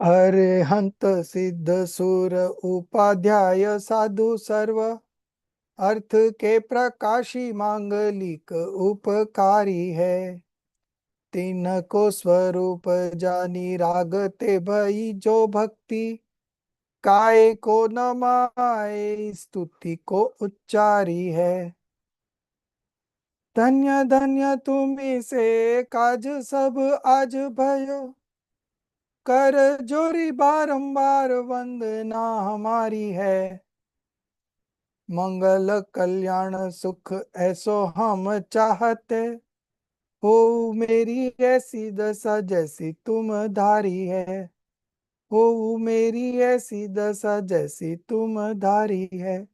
अरिहंत सिद्ध सुर उपाध्याय साधु सर्व अर्थ के प्रकाशी मांगलिक उपकारी है। तिनको स्वरूप जानी राग ते भई जो भक्ति काय को नमाए स्तुति को उच्चारी है। धन्य धन्य तुम्ही से काज सब आज भयो कर जोरी बारंबार वंदना हमारी है। मंगल कल्याण सुख ऐसो हम चाहते हो मेरी ऐसी दशा जैसी तुम धारी है। हो मेरी ऐसी दशा जैसी तुम धारी है।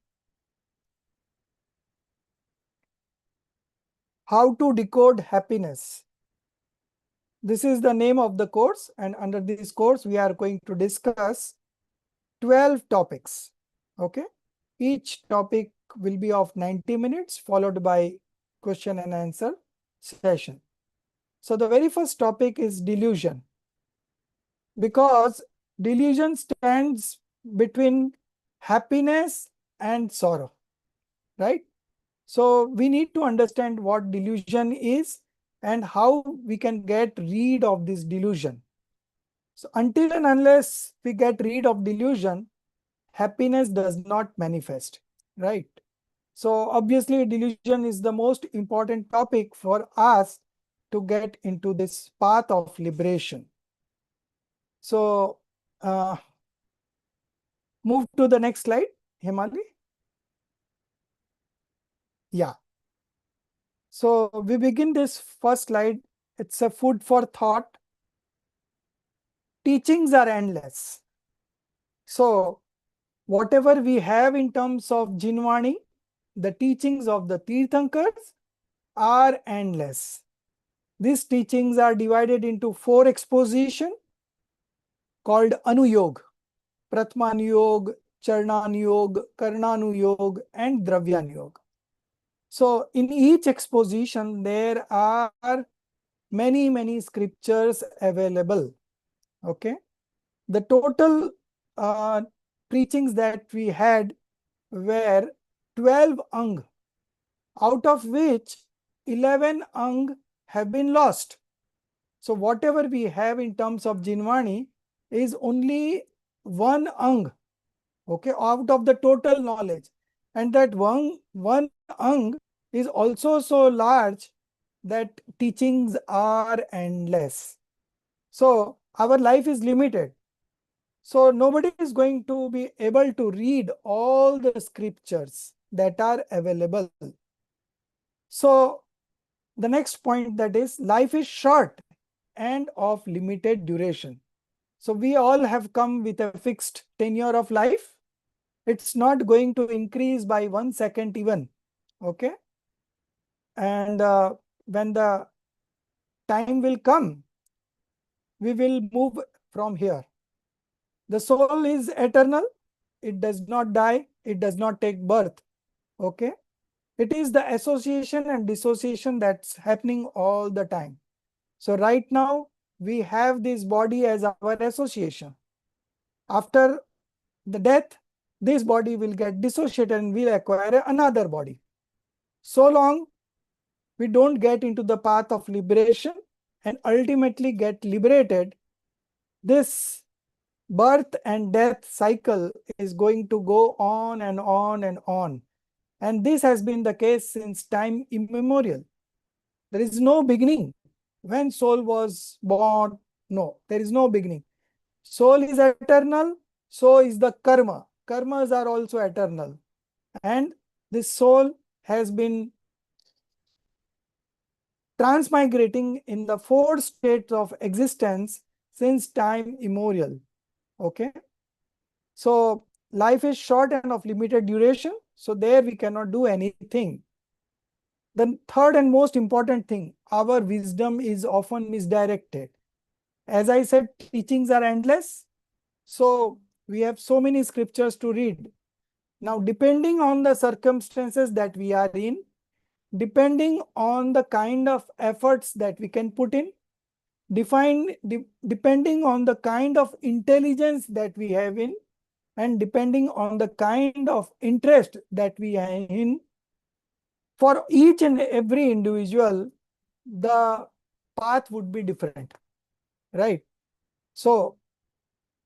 How to decode happiness. This is the name of the course, and under this course we are going to discuss 12 topics. Okay, each topic will be of 90 minutes followed by question and answer session. So the very first topic is delusion, because delusion stands between happiness and sorrow, right? So we need to understand what delusion is and how we can get rid of this delusion. So until and unless we get rid of delusion, happiness does not manifest, right? So obviously delusion is the most important topic for us to get into this path of liberation. So move to the next slide, Himali. Yeah. So we begin this first slide. It's a food for thought. Teachings are endless. So whatever we have in terms of Jinwani, the teachings of the Tirthankars are endless. These teachings are divided into 4 exposition called Anuyog, Pratmanuyog, Charnanuyog, Karnanuyog, and Dravyanuyog. So in each exposition, there are many scriptures available. Okay. The total preachings that we had were 12 ang, out of which 11 ang have been lost. So whatever we have in terms of Jinwani is only 1 ang, okay, out of the total knowledge. And that one ang is also so large that teachings are endless. So our life is limited. So nobody is going to be able to read all the scriptures that are available. So the next point, that is, life is short and of limited duration. So we all have come with a fixed tenure of life. It's not going to increase by 1 second even. Okay. And when the time will come, we will move from here. The soul is eternal. It does not die. It does not take birth. Okay. It is the association and dissociation that's happening all the time. So right now we have this body as our association. After the death, this body will get dissociated and will acquire another body. So long we don't get into the path of liberation and ultimately get liberated, this birth and death cycle is going to go on and on and on. And this has been the case since time immemorial. There is no beginning. When soul was born, no, there is no beginning. Soul is eternal, so is the karma. Karmas are also eternal. And this soul has been transmigrating in the 4 states of existence since time immemorial. Okay. So life is short and of limited duration. So there we cannot do anything. The third and most important thing, our wisdom is often misdirected. As I said, teachings are endless. So we have so many scriptures to read. Now, depending on the circumstances that we are in, depending on the kind of efforts that we can put in, depending on the kind of intelligence that we have in, and depending on the kind of interest that we are in, for each and every individual, the path would be different, right? So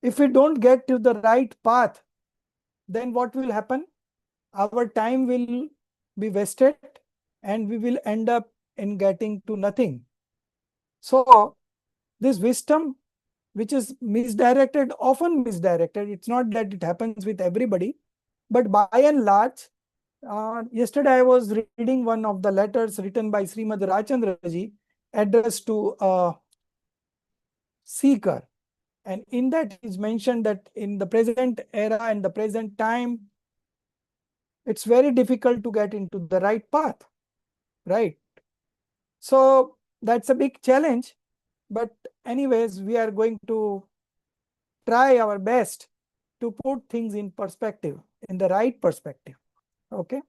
if we don't get to the right path, then what will happen? Our time will be wasted and we will end up in getting to nothing. So this wisdom, which is misdirected, often misdirected, it's not that it happens with everybody, but by and large, yesterday I was reading one of the letters written by Srimad Rajchandraji addressed to a seeker. And in that is mentioned that in the present era and the present time, it's very difficult to get into the right path, right? So that's a big challenge. But anyways, we are going to try our best to put things in perspective, in the right perspective. Okay.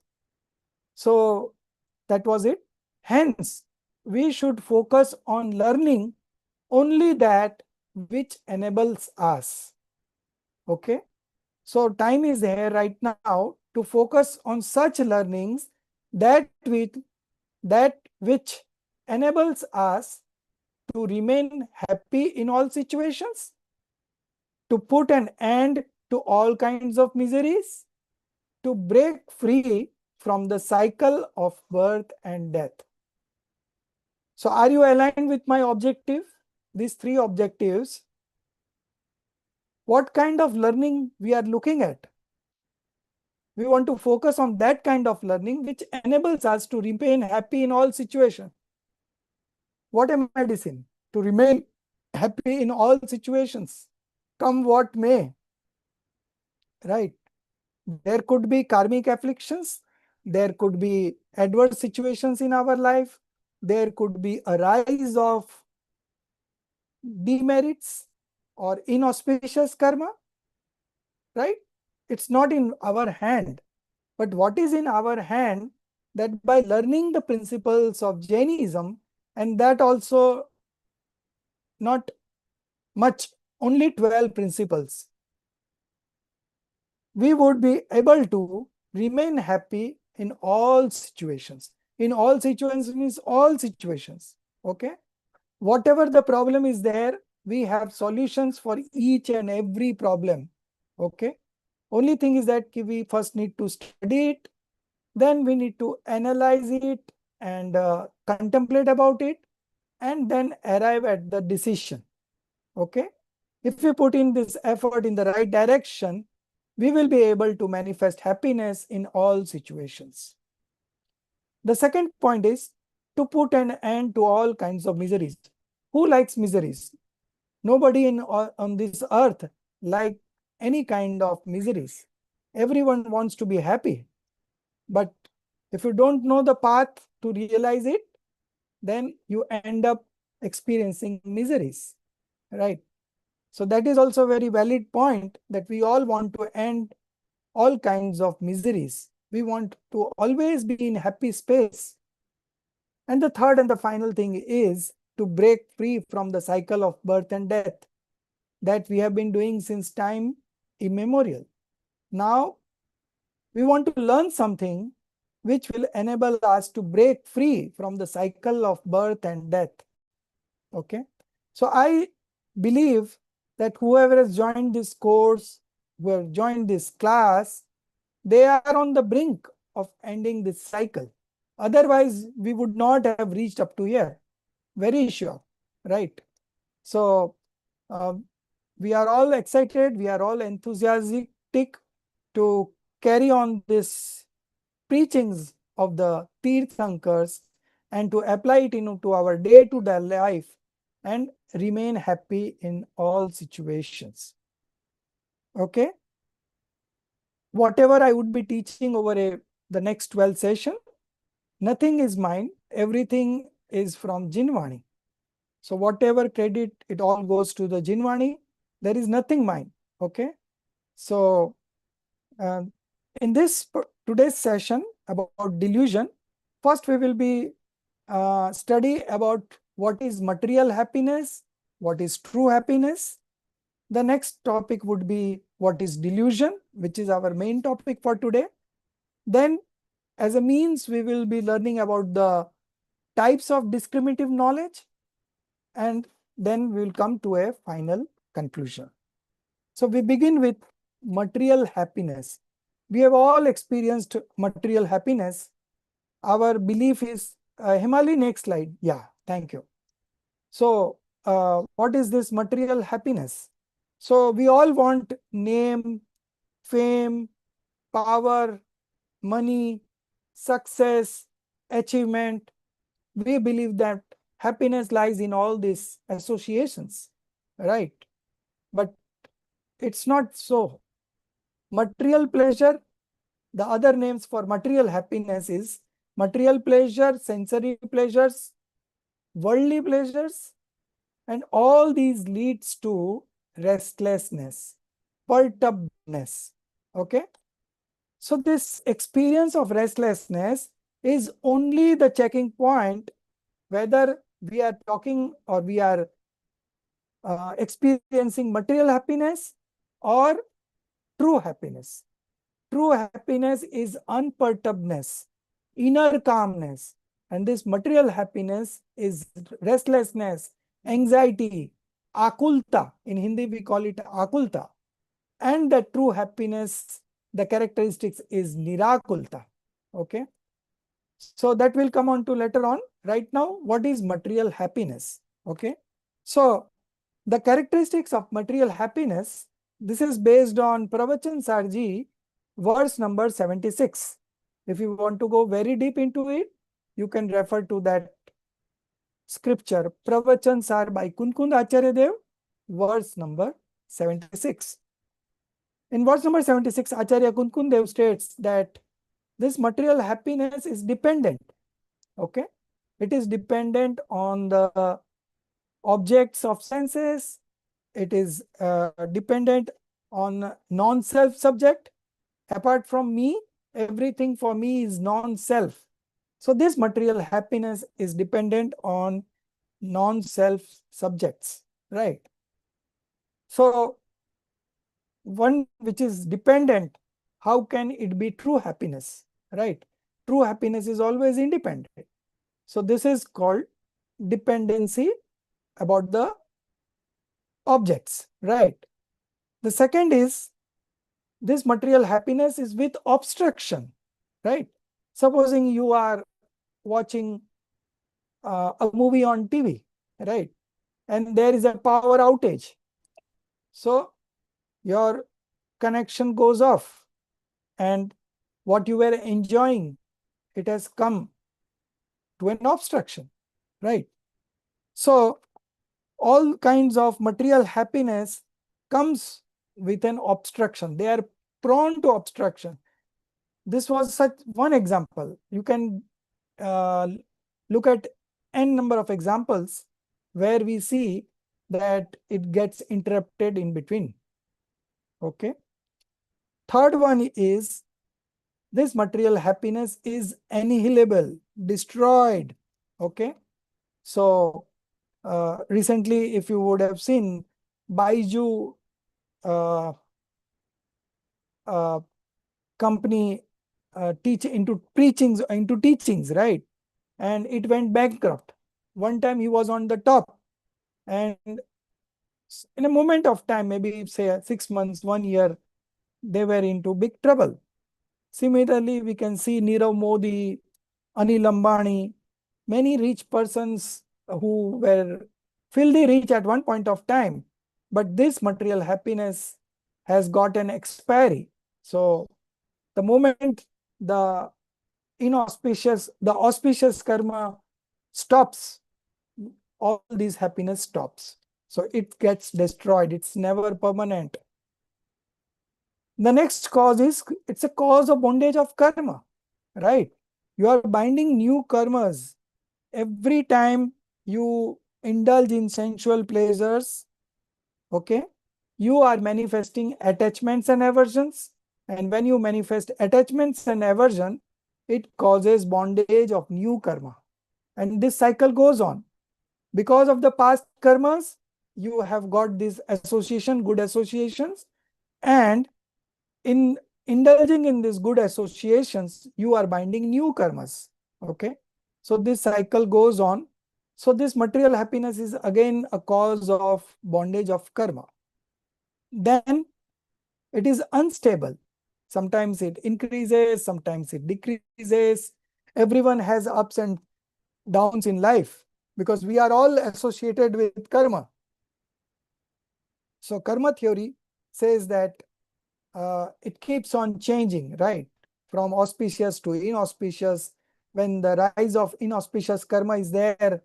So that was it. Hence, we should focus on learning only that which enables us. Okay. So time is here right now to focus on such learnings that which enables us to remain happy in all situations, to put an end to all kinds of miseries, to break free from the cycle of birth and death. So are you aligned with my objective? These three objectives. What kind of learning we are looking at? We want to focus on that kind of learning which enables us to remain happy in all situations. What a medicine to remain happy in all situations, come what may, right? There could be karmic afflictions, there could be adverse situations in our life, there could be a rise of demerits or inauspicious karma, right? It's not in our hand. But what is in our hand, that by learning the principles of Jainism, and that also not much, only 12 principles, we would be able to remain happy in all situations. In all situations means all situations. Okay. Whatever the problem is there, we have solutions for each and every problem. Okay. Only thing is that we first need to study it, then we need to analyze it and contemplate about it, and then arrive at the decision. Okay. If we put in this effort in the right direction, we will be able to manifest happiness in all situations. The second point is to put an end to all kinds of miseries. Who likes miseries? Nobody on this earth like any kind of miseries. Everyone wants to be happy. But if you don't know the path to realize it, then you end up experiencing miseries, right? So that is also a very valid point, that we all want to end all kinds of miseries. We want to always be in happy space. And the third and the final thing is to break free from the cycle of birth and death that we have been doing since time immemorial. Now, we want to learn something which will enable us to break free from the cycle of birth and death. Okay. So I believe that whoever has joined this course, who have joined this class, they are on the brink of ending this cycle. Otherwise, we would not have reached up to here. Very sure, right? So uh, we are all excited, we are all enthusiastic to carry on this preachings of the Tirthankars and to apply it into our day-to-day life and remain happy in all situations. Okay. Whatever I would be teaching over the next 12 session, nothing is mine. Everything is from Jinvani. So whatever credit, it all goes to the Jinvani. There is nothing mine. Okay. So uh, in this today's session about delusion, first we will be study about what is material happiness, what is true happiness. The next topic would be what is delusion, which is our main topic for today. Then, as a means, we will be learning about the types of discriminative knowledge, and then we will come to a final conclusion. So we begin with material happiness. We have all experienced material happiness. Our belief is, Himali, next slide. Yeah, thank you. So what is this material happiness? So we all want name, fame, power, money, success, achievement. We believe that happiness lies in all these associations, right? But it's not so. Material pleasure, the other names for material happiness is material pleasure, sensory pleasures, worldly pleasures, and all these leads to restlessness, perturbedness. Okay. So this experience of restlessness is only the checking point whether we are talking or we are experiencing material happiness or true happiness. True happiness is unperturbedness, inner calmness, and this material happiness is restlessness, anxiety, akulta. In Hindi, we call it akulta. And the true happiness, the characteristics is nirakulta. Okay. So that will come on to later on. Right now, what is material happiness? Okay. So the characteristics of material happiness, this is based on Pravachan Sarji, verse number 76. If you want to go very deep into it, you can refer to that scripture, Pravachan Sar by Kunkund Acharya Dev, verse number 76. In verse number 76, Acharya Kunkund Dev states that this material happiness is dependent. Okay. It is dependent on the objects of senses. It is dependent on non-self subject. Apart from me, everything for me is non-self. So this material happiness is dependent on non-self subjects, right? So one which is dependent, how can it be true happiness, right? True happiness is always independent. So this is called dependency about the objects, right? The second is this material happiness is with obstruction, right? Supposing you are watching a movie on TV, right? And there is a power outage. So your connection goes off and what you were enjoying, it has come to an obstruction, right? So all kinds of material happiness comes with an obstruction. They are prone to obstruction. This was such one example. You can look at n number of examples where we see that it gets interrupted in between. Okay. Third one is this material happiness is annihilable, destroyed. Okay. So recently, if you would have seen Baiju uh, company into teachings, right? And it went bankrupt. One time he was on the top, and in a moment of time, maybe say 6 months, 1 year, they were into big trouble. Similarly, we can see Nirav Modi, Anil Ambani, many rich persons who were filthy rich at one point of time, but this material happiness has got an expiry. So the moment the the auspicious karma stops, all this happiness stops. So it gets destroyed. It's never permanent. The next cause is, it's a cause of bondage of karma, right? You are binding new karmas. Every time you indulge in sensual pleasures, okay, you are manifesting attachments and aversions. And when you manifest attachments and aversion, it causes bondage of new karma. And this cycle goes on. Because of the past karmas, you have got these association, good associations, and in indulging in these good associations, you are binding new karmas. Okay. So this cycle goes on. So this material happiness is again a cause of bondage of karma. Then it is unstable. Sometimes it increases, sometimes it decreases. Everyone has ups and downs in life because we are all associated with karma. So karma theory says that it keeps on changing, right? From auspicious to inauspicious. When the rise of inauspicious karma is there,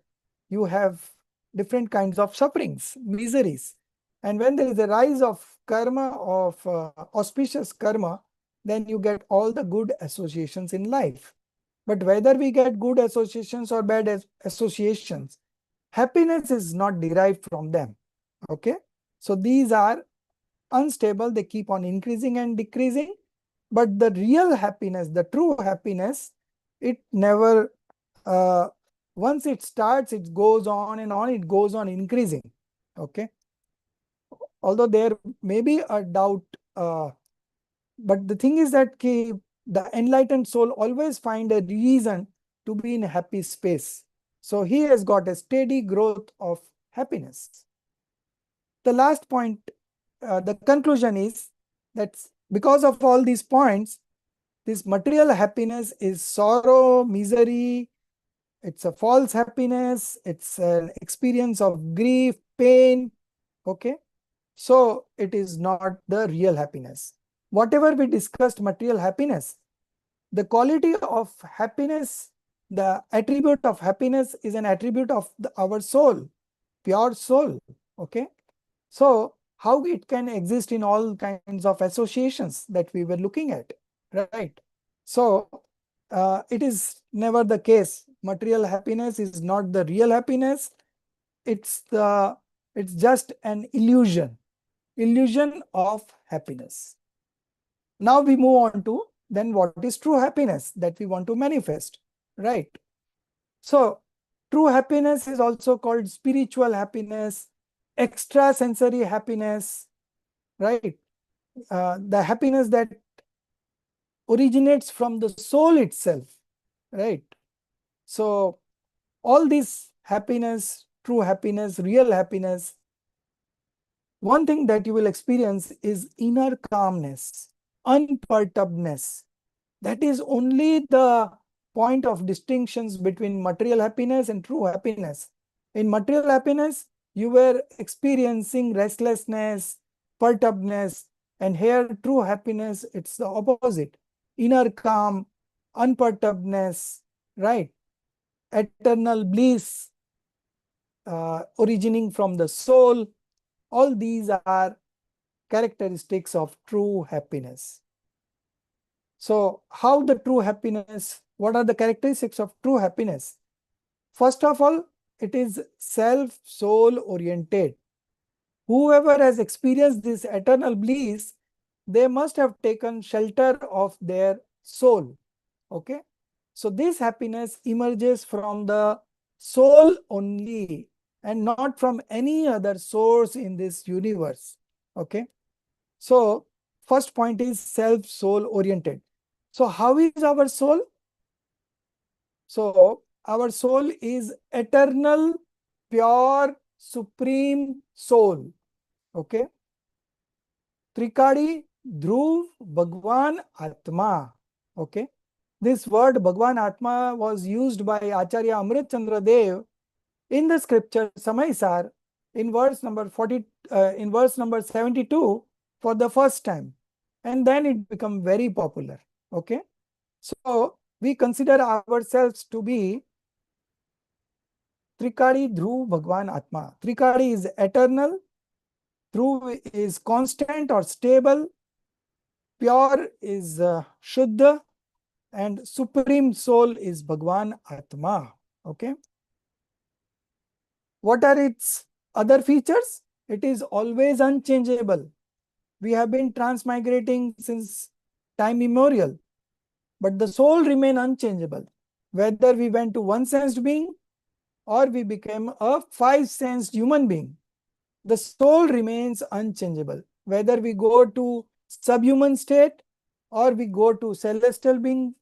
you have different kinds of sufferings, miseries. And when there is a rise of karma, of auspicious karma, then you get all the good associations in life. But whether we get good associations or bad associations, happiness is not derived from them. Okay. So these are unstable, they keep on increasing and decreasing. But the real happiness, the true happiness, it never, uh, once it starts, it goes on and on, it goes on increasing. Okay. Although there may be a doubt, but the thing is that the enlightened soul always find a reason to be in a happy space. So he has got a steady growth of happiness. The last point, the conclusion is that because of all these points, this material happiness is sorrow, misery, it's a false happiness, it's an experience of grief, pain. Okay. So it is not the real happiness. Whatever we discussed, material happiness, the quality of happiness, the attribute of happiness is an attribute of our soul, pure soul. Okay. So how it can exist in all kinds of associations that we were looking at, right? So it is never the case. Material happiness is not the real happiness. It's just an illusion of happiness. Now we move on to then what is true happiness that we want to manifest, right? So true happiness is also called spiritual happiness, extrasensory happiness, right? The happiness that originates from the soul itself, right? So all this happiness, true happiness, real happiness, one thing that you will experience is inner calmness, unperturbedness. That is only the point of distinctions between material happiness and true happiness. In material happiness, you were experiencing restlessness, perturbedness, and here true happiness, it's the opposite. Inner calm, unperturbedness, right? Eternal bliss, originating from the soul. All these are characteristics of true happiness. So how the true happiness, what are the characteristics of true happiness? First of all, it is self-soul oriented. Whoever has experienced this eternal bliss, they must have taken shelter of their soul. Okay. So this happiness emerges from the soul only and not from any other source in this universe. Okay. So first point is self-soul oriented. So how is our soul? So our soul is eternal, pure, supreme soul. Okay. Trikadi, Dhruv, Bhagwan, Atma. Okay. This word Bhagwan Atma was used by Acharya Amrit Chandra Dev in the scripture Samaisar in verse number 40, in verse number 72 for the first time. And then it became very popular. Okay. So we consider ourselves to be Trikadi, Dhruv, Bhagwan, Atma. Trikadi is eternal, Dhruv is constant or stable, pure is Shuddha, and supreme soul is Bhagwan Atma. Okay. What are its other features? It is always unchangeable. We have been transmigrating since time immemorial, but the soul remain unchangeable. Whether we went to one sensed being or we become a five-sensed human being, the soul remains unchangeable. Whether we go to subhuman state, or we go to celestial being,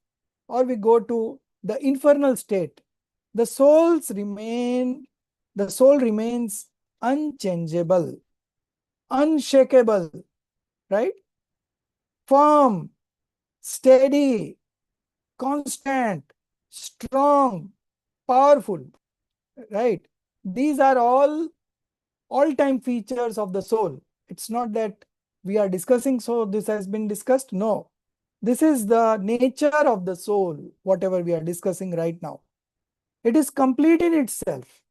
or we go to the infernal state, the the soul remains unchangeable, unshakable, right? Firm, steady, constant, strong, powerful, right? These are all-time features of the soul. It's not that we are discussing, so this has been discussed. No, this is the nature of the soul, whatever we are discussing right now. It is complete in itself,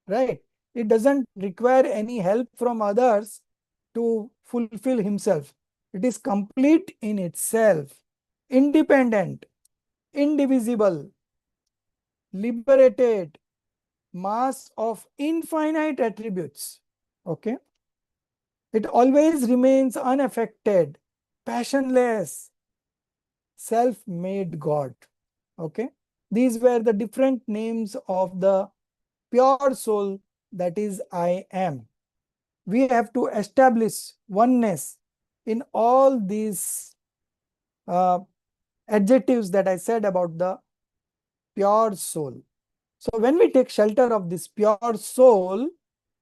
right? It doesn't require any help from others to fulfill himself. It is complete in itself, independent, indivisible, liberated, mass of infinite attributes. Okay. It always remains unaffected, passionless, self-made God. Okay. These were the different names of the pure soul, that is I am. We have to establish oneness in all these uh, adjectives that I said about the pure soul. So when we take shelter of this pure soul,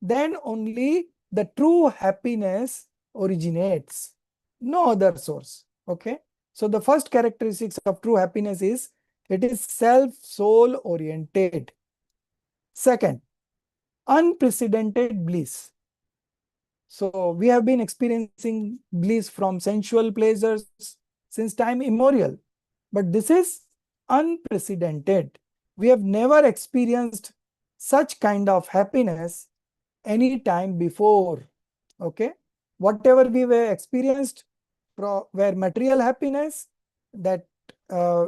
then only the true happiness originates. No other source. Okay. So the first characteristics of true happiness is it is self-soul oriented. Second, unprecedented bliss. So we have been experiencing bliss from sensual pleasures since time immemorial. But this is unprecedented. We have never experienced such kind of happiness any time before. Okay. Whatever we were experienced were material happiness that uh,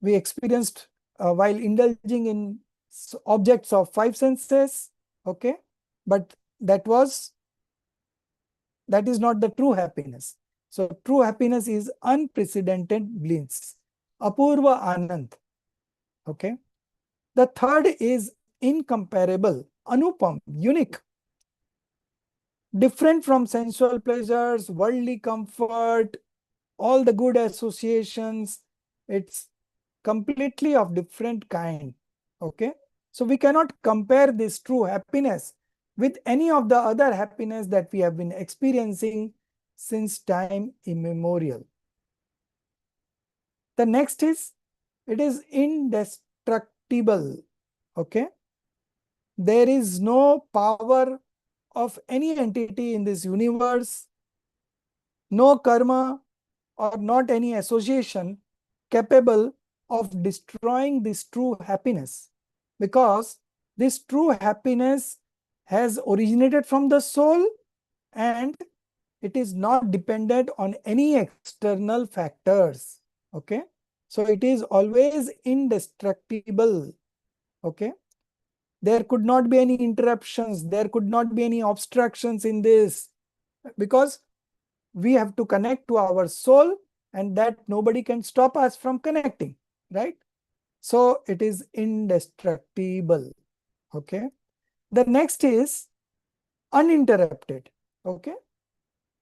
we experienced while indulging in objects of five senses. Okay. But that is not the true happiness. So true happiness is unprecedented bliss, apurva anand. Okay. The third is incomparable, anupam, unique, different from sensual pleasures, worldly comfort, all the good associations. It's completely of different kind. Okay. So we cannot compare this true happiness with any of the other happiness that we have been experiencing since time immemorial. The next is, it is indestructible. Okay. There is no power of any entity in this universe, no karma or not any association capable of destroying this true happiness, because this true happiness has originated from the soul and it is not dependent on any external factors. Okay. So it is always indestructible. Okay. There could not be any interruptions, there could not be any obstructions in this, because we have to connect to our soul, and that nobody can stop us from connecting, right? So it is indestructible. Okay. The next is uninterrupted. Okay.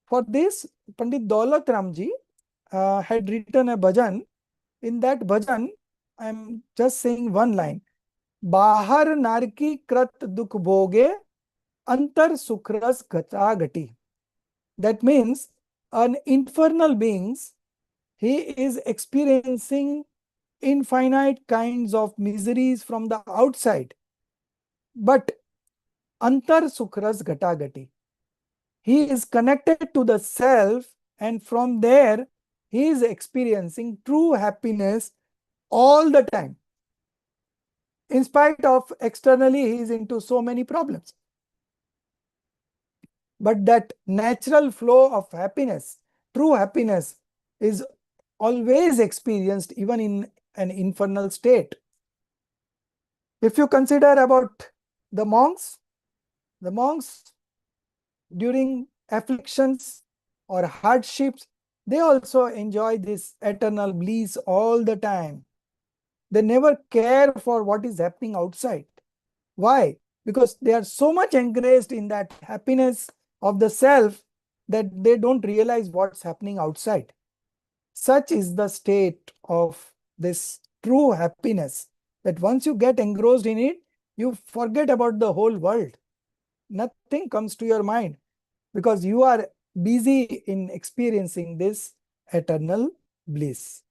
For this, Pandit Daulat Ramji had written a bhajan. In that bhajan, I am just saying one line. Bahar narki krat dukh bhoge, antar sukhras gata gati. That means an infernal beings, he is experiencing infinite kinds of miseries from the outside. But antar sukhras gata gati. He is connected to the self, and from there he is experiencing true happiness all the time. In spite of externally he is into so many problems. But that natural flow of happiness, true happiness, is always experienced even in an infernal state. If you consider about the monks during afflictions or hardships, they also enjoy this eternal bliss all the time. They never care for what is happening outside. Why? Because they are so much engrossed in that happiness of the self that they don't realize what's happening outside. Such is the state of this true happiness, that once you get engrossed in it, you forget about the whole world. Nothing comes to your mind because you are busy in experiencing this eternal bliss.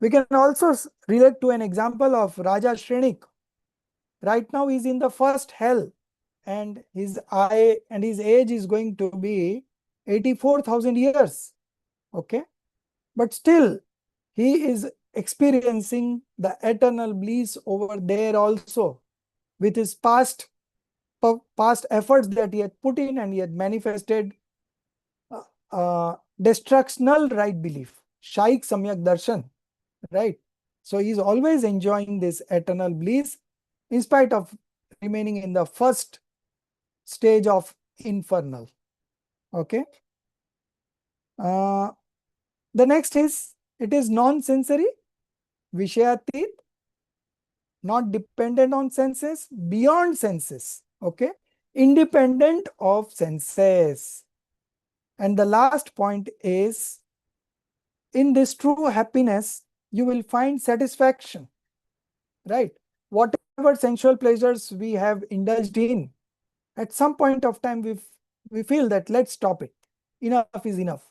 We can also relate to an example of Raja Shrenik. Right now he's in the first hell, and his age is going to be 84,000 years. Okay, but still he is experiencing the eternal bliss over there also, with his past efforts that he had put in, and he had manifested destructional right belief, Shaik Samyak Darshan, right? So he's always enjoying this eternal bliss in spite of remaining in the first stage of infernal. Okay. Uh, the next is, it is non-sensory, Vishayatit, not dependent on senses, beyond senses. Okay. Independent of senses. And the last point is, in this true happiness, you will find satisfaction, right? Whatever sensual pleasures we have indulged in, at some point of time, we feel that let's stop it. Enough is enough.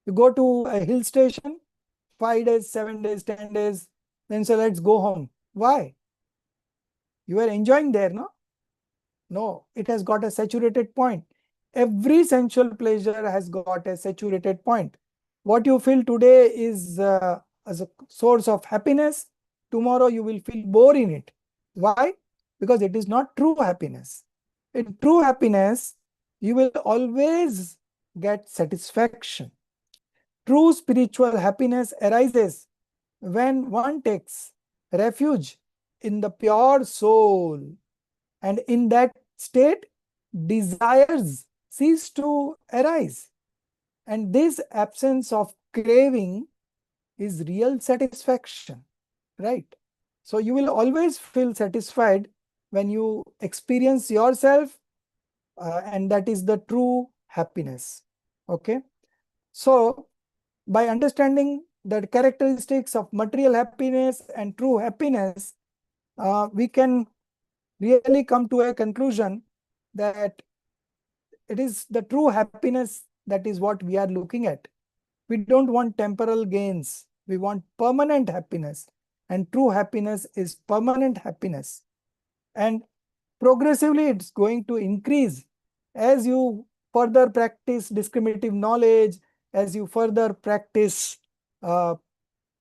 You go to a hill station, 5 days, 7 days, 10 days, then say, let's go home. Why? You are enjoying there, no? No, it has got a saturated point. Every sensual pleasure has got a saturated point. What you feel today is as a source of happiness. Tomorrow you will feel bored in it. Why? Because it is not true happiness. In true happiness, you will always get satisfaction. True spiritual happiness arises when one takes refuge in the pure soul, and in that state, desires cease to arise. And this absence of craving is real satisfaction, right? So you will always feel satisfied when you experience yourself, and that is the true happiness. Okay. So by understanding the characteristics of material happiness and true happiness, we can really come to a conclusion that it is the true happiness that is what we are looking at. We don't want temporal gains. We want permanent happiness. And true happiness is permanent happiness. And progressively it's going to increase as you further practice discriminative knowledge, as you further practice uh,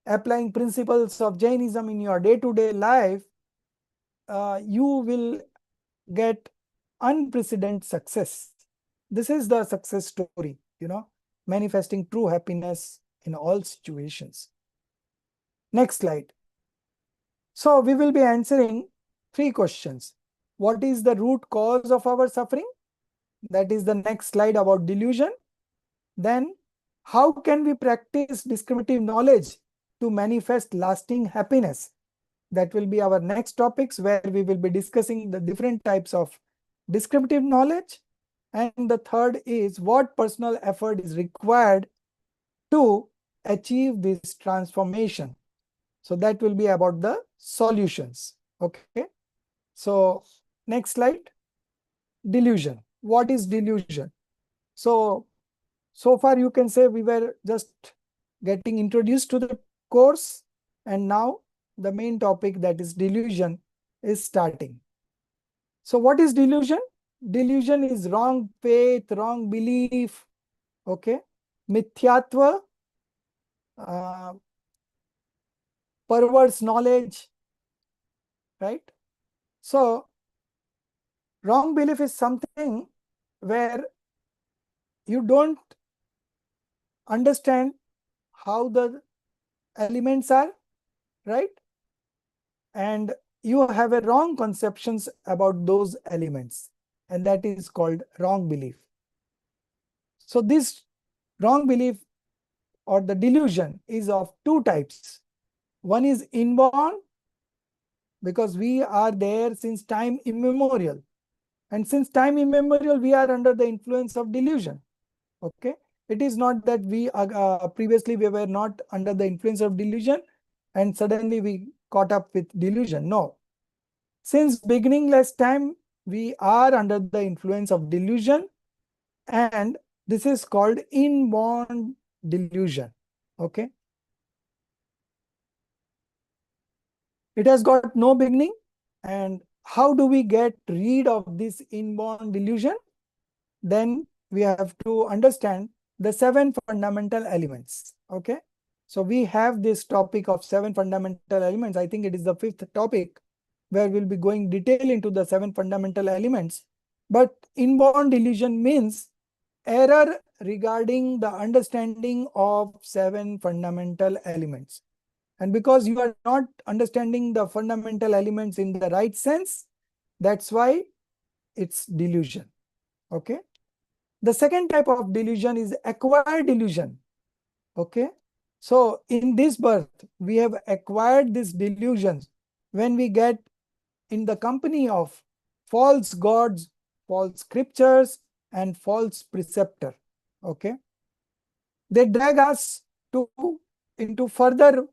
applying principles of Jainism in your day-to-day life. You will get unprecedented success. This is the success story, manifesting true happiness in all situations. Next slide. So we will be answering 3 questions. What is the root cause of our suffering? That is the next slide about delusion. Then, how can we practice discriminative knowledge to manifest lasting happiness? That will be our next topics, where we will be discussing the different types of descriptive knowledge. And the third is, what personal effort is required to achieve this transformation. So that will be about the solutions. Okay. So next slide. Delusion. What is delusion? So far you can say we were just getting introduced to the course, and now the main topic, that is delusion, is starting. So what is delusion? Delusion is wrong faith, wrong belief, okay? Mithyatva, uh, perverse knowledge, right? So wrong belief is something where you don't understand how the elements are, right? And you have a wrong conceptions about those elements, and that is called wrong belief. So this wrong belief or the delusion is of 2 types. One is inborn, because we are there since time immemorial. And since time immemorial, we are under the influence of delusion. Okay. It is not that we previously we were not under the influence of delusion and suddenly we caught up with delusion. No. Since beginningless time, we are under the influence of delusion, and this is called inborn delusion. Okay. It has got no beginning. And how do we get rid of this inborn delusion? Then we have to understand the 7 fundamental elements. Okay. So we have this topic of 7 fundamental elements. I think it is the 5th topic where we'll be going detail into the 7 fundamental elements. But inborn delusion means error regarding the understanding of 7 fundamental elements. And because you are not understanding the fundamental elements in the right sense, that's why it's delusion. Okay. The second type of delusion is acquired delusion. Okay. So in this birth, we have acquired these delusions when we get in the company of false gods, false scriptures, and false preceptor. Okay. They drag us into further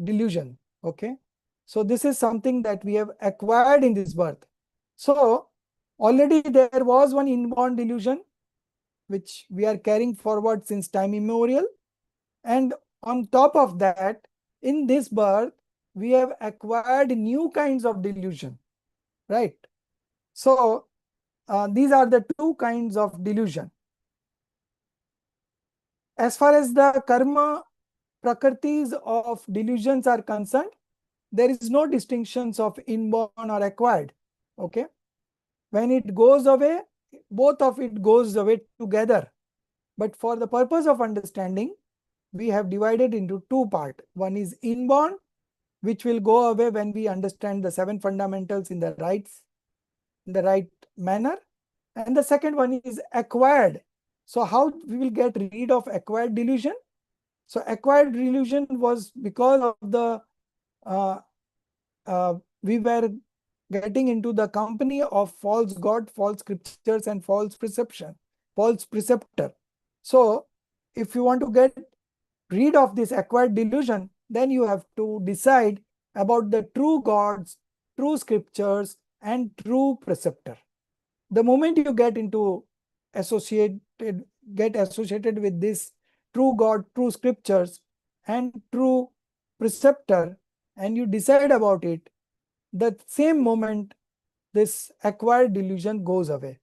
delusion. Okay. So this is something that we have acquired in this birth. So already there was one inborn delusion which we are carrying forward since time immemorial. And on top of that, in this birth, we have acquired new kinds of delusion, right? So these are the 2 kinds of delusion. As far as the karma prakritis of delusions are concerned, there is no distinctions of inborn or acquired. Okay. When it goes away, both of it goes away together. But for the purpose of understanding, we have divided into 2 parts. One is inborn, which will go away when we understand the 7 fundamentals in the right manner. And the second one is acquired. So how we will get rid of acquired delusion? So acquired delusion was because of the we were getting into the company of false god, false scriptures, and false preceptor. So if you want to get rid of this acquired delusion, then you have to decide about the true gods, true scriptures, and true preceptor. The moment you get associated with this true God, true scriptures, and true preceptor, and you decide about it, the same moment this acquired delusion goes away.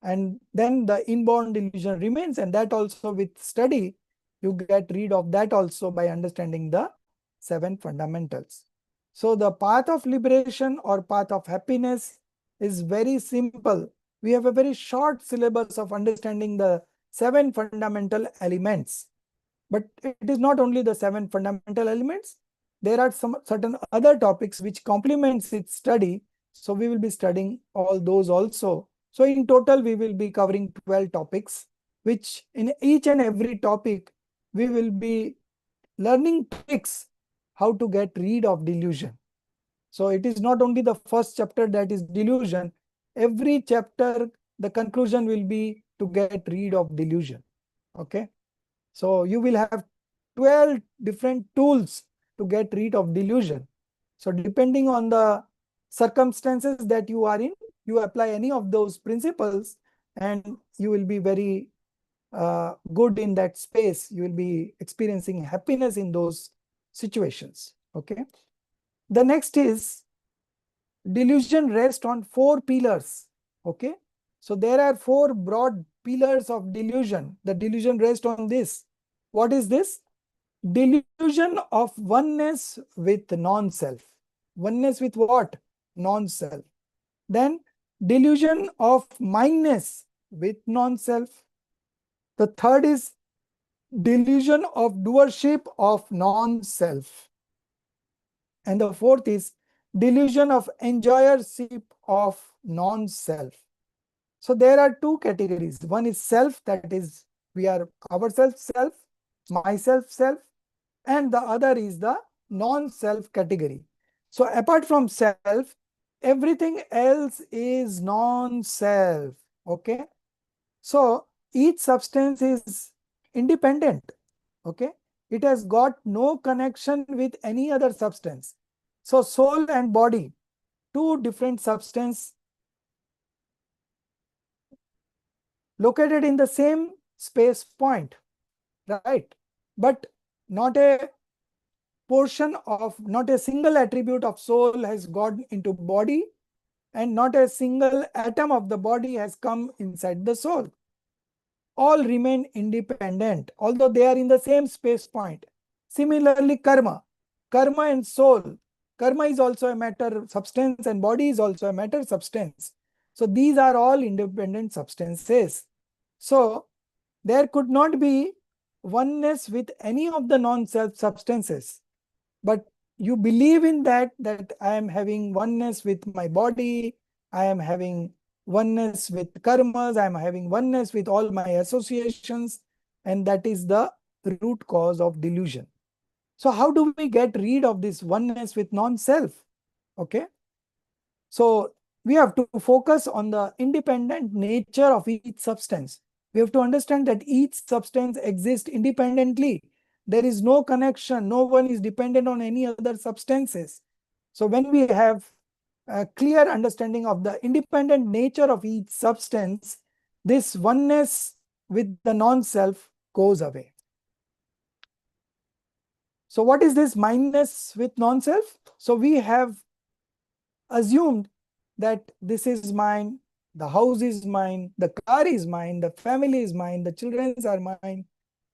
And then the inborn delusion remains, and that also with study, you get rid of that also by understanding the 7 fundamentals. So the path of liberation or path of happiness is very simple. We have a very short syllabus of understanding the 7 fundamental elements. But it is not only the 7 fundamental elements. There are some certain other topics which complements its study. So we will be studying all those also. So in total, we will be covering 12 topics, which in each and every topic, we will be learning tricks how to get rid of delusion. So it is not only the first chapter that is delusion. Every chapter, the conclusion will be to get rid of delusion. Okay. So you will have 12 different tools to get rid of delusion. So depending on the circumstances that you are in, you apply any of those principles and you will be very good in that space. You will be experiencing happiness in those situations. Okay. The next is delusion rests on 4 pillars. Okay. So there are 4 broad pillars of delusion. The delusion rests on this. What is this? Delusion of oneness with non-self. Oneness with what? Non-self. Then delusion of mindness with non-self. The third is delusion of doership of non-self. And the fourth is delusion of enjoyership of non-self. So there are 2 categories. One is self, that is we are ourself, self, myself, self, and the other is the non-self category. So apart from self, everything else is non-self. Okay. So each substance is independent. Okay. It has got no connection with any other substance. So soul and body, two different substances located in the same space point, right? But not a not a single attribute of soul has gone into body, and not a single atom of the body has come inside the soul. All remain independent, although they are in the same space point. Similarly, karma. Karma and soul. Karma is also a matter substance and body is also a matter substance. So these are all independent substances. So there could not be oneness with any of the non-self substances. But you believe in that I am having oneness with my body, I am having oneness with karmas, I am having oneness with all my associations, and that is the root cause of delusion. So how do we get rid of this oneness with non-self? Okay. So we have to focus on the independent nature of each substance. We have to understand that each substance exists independently. There is no connection. No one is dependent on any other substances. So when we have a clear understanding of the independent nature of each substance, this oneness with the non-self goes away. So what is this mindness with non-self? So we have assumed that this is mine, the house is mine, the car is mine, the family is mine, the children are mine,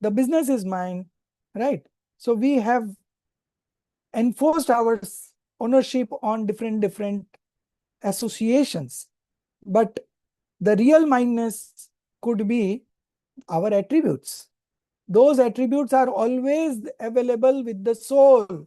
the business is mine, right? So we have enforced our ownership on different associations. But the real mindness could be our attributes. Those attributes are always available with the soul.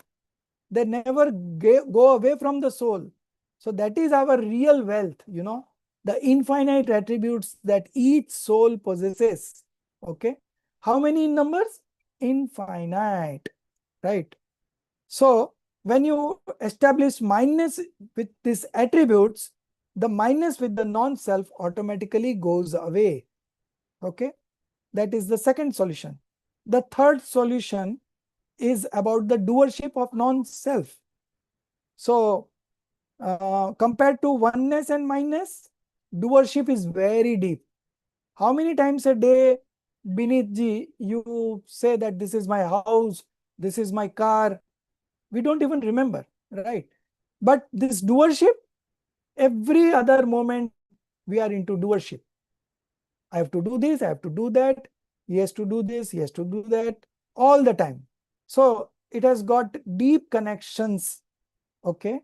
They never go away from the soul. So that is our real wealth, the infinite attributes that each soul possesses. Okay. How many in numbers? Infinite, right? So when you establish mindness with these attributes, the mindness with the non-self automatically goes away. Okay. That is the second solution. The third solution is about the doership of non-self. So compared to oneness and mindness, doership is very deep. How many times a day, Binit ji, you say that this is my house, this is my car? We don't even remember, right? But this doership, every other moment, we are into doership. I have to do this, I have to do that. He has to do this, he has to do that all the time. So it has got deep connections. Okay.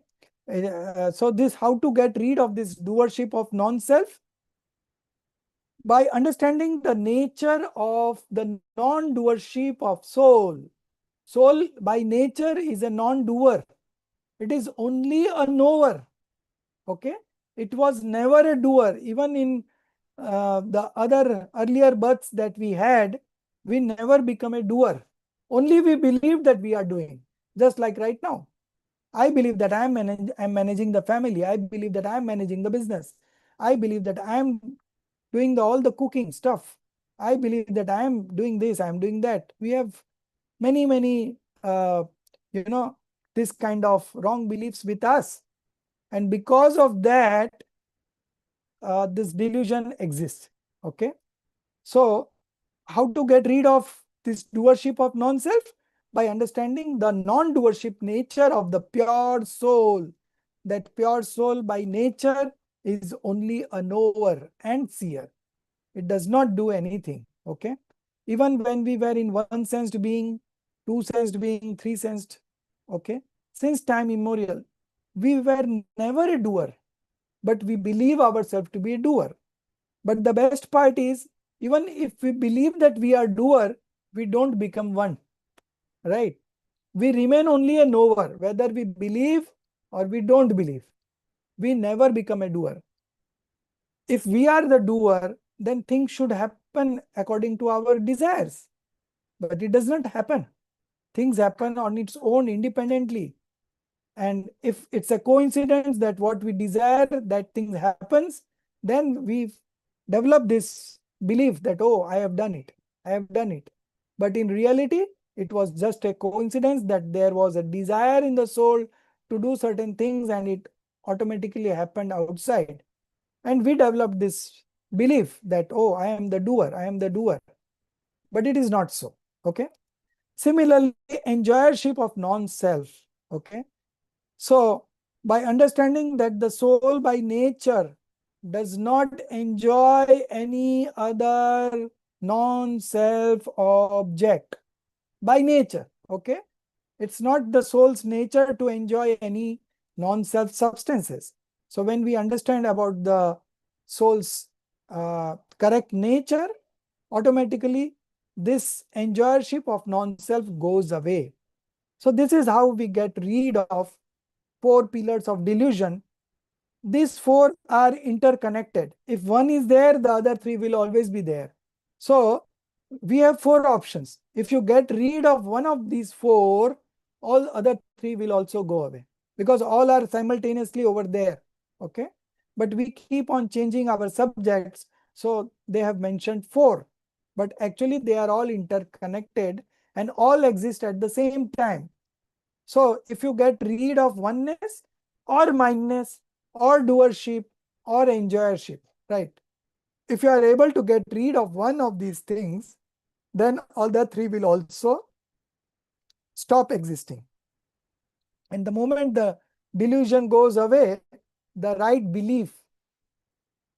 So this, how to get rid of this doership of non-self? By understanding the nature of the non-doership of soul. Soul by nature is a non-doer. It is only a knower. Okay. It was never a doer. Even in the other earlier births that we had, we never become a doer. Only we believe that we are doing. Just like right now. I believe that I'm managing the family. I believe that I'm managing the business. I believe that I'm doing all the cooking stuff. I believe that I'm doing this, I'm doing that. We have many, you know, this kind of wrong beliefs with us. And because of that, this delusion exists. Okay. So how to get rid of this doership of non-self? By understanding the non-doership nature of the pure soul. That pure soul by nature is only a knower and seer. It does not do anything. Okay. Even when we were in one sensed being, two sensed being, three sensed, okay, since time immemorial, we were never a doer, but we believe ourselves to be a doer. But the best part is, even if we believe that we are doer, we don't become one, right? We remain only a knower, whether we believe or we don't believe. We never become a doer. If we are the doer, then things should happen according to our desires. But it does not happen. Things happen on its own independently. And if it's a coincidence that what we desire, that thing happens, then we develop this belief that, oh, I have done it. I have done it. But in reality, it was just a coincidence that there was a desire in the soul to do certain things and it automatically happened outside. And we developed this belief that, oh, I am the doer. I am the doer. But it is not so. Okay. Similarly, enjoyership of non-self. Okay. So, by understanding that the soul by nature does not enjoy any other non-self object by nature, okay? It's not the soul's nature to enjoy any non-self substances. So, when we understand about the soul's correct nature, automatically this enjoyership of non-self goes away. So, this is how we get rid of four pillars of delusion. These four are interconnected. If one is there, the other three will always be there. So we have four options. If you get rid of one of these four, all other three will also go away because all are simultaneously over there. Okay. But we keep on changing our subjects. So they have mentioned four, but actually they are all interconnected and all exist at the same time. So if you get rid of oneness or mindness or doership or enjoyership, right? If you are able to get rid of one of these things, then all the three will also stop existing. And the moment the delusion goes away, the right belief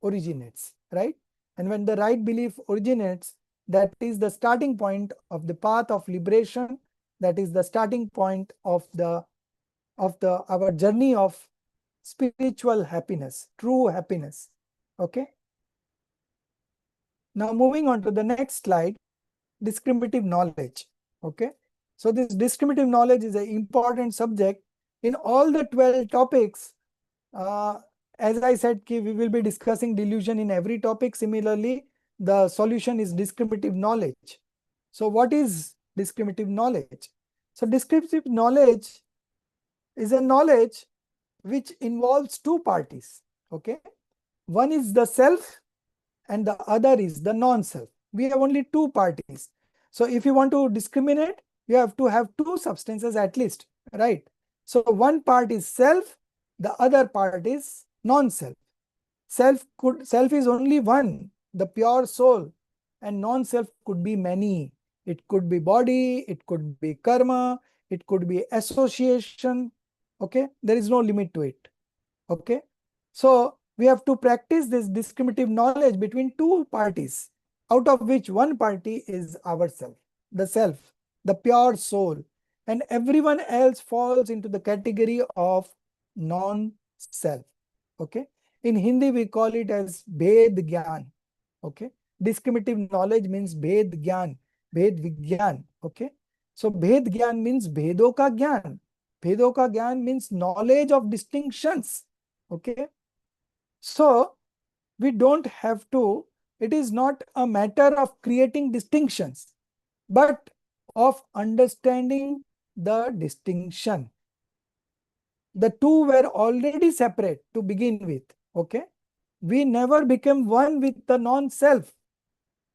originates, right? And when the right belief originates, that is the starting point of the path of liberation. That is the starting point of our journey of spiritual happiness, true happiness. Okay. Now moving on to the next slide, discriminative knowledge. Okay. So this discriminative knowledge is an important subject in all the 12 topics. As I said, we will be discussing delusion in every topic. Similarly, the solution is discriminative knowledge. So what is discriminative knowledge? So discriminative knowledge is a knowledge which involves two parties. Okay. One is the self and the other is the non-self. We have only two parties. So if you want to discriminate, you have to have two substances at least, right? So one part is self, the other part is non-self. Self is only one, the pure soul, and non-self could be many. It could be body, it could be karma, it could be association. Okay, there is no limit to it. Okay, so we have to practice this discriminative knowledge between two parties, out of which one party is ourself, the pure soul, and everyone else falls into the category of non-self. Okay, in Hindi we call it as Bhed Gyan. Okay, discriminative knowledge means Bhed Gyan, Bhed Vigyan. Okay, so Bhed Gyan means Bhedo ka Gyan. Bhedo ka Gyan means knowledge of distinctions. Okay, so we don't have to, it is not a matter of creating distinctions, but of understanding the distinction. The two were already separate to begin with. Okay, we never became one with the non-self.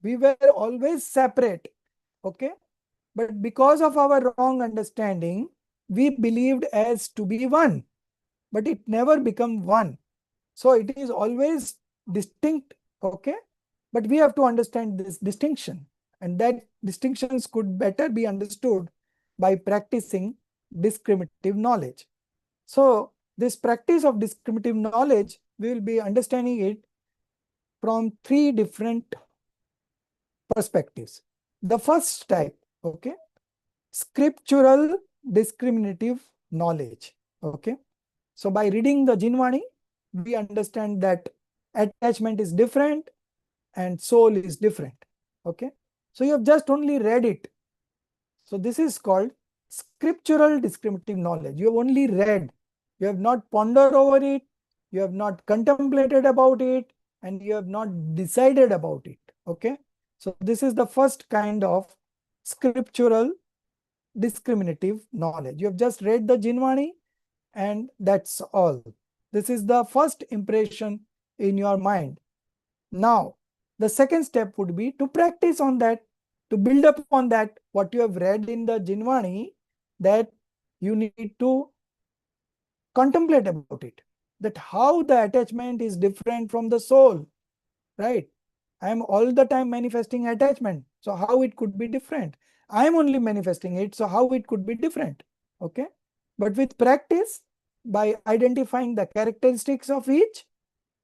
We were always separate. Okay, but because of our wrong understanding, we believed as to be one, but it never become one. So it is always distinct, okay? But we have to understand this distinction, and that distinctions could better be understood by practicing discriminative knowledge. So this practice of discriminative knowledge, we will be understanding it from three different perspectives. The first type, okay, scriptural discriminative knowledge, okay. So by reading the Jinvani, we understand that attachment is different and soul is different. Okay. So you have just only read it. So this is called scriptural discriminative knowledge. You have only read. You have not pondered over it. You have not contemplated about it. And you have not decided about it. Okay. So this is the first kind of scriptural discriminative knowledge. You have just read the Jinvani and that's all. This is the first impression in your mind. Now, the second step would be to practice on that, to build upon that, what you have read in the Jinvani, that you need to contemplate about it, that how the attachment is different from the soul, right? I am all the time manifesting attachment, so how it could be different? I am only manifesting it, so how it could be different? Okay, but with practice, by identifying the characteristics of each,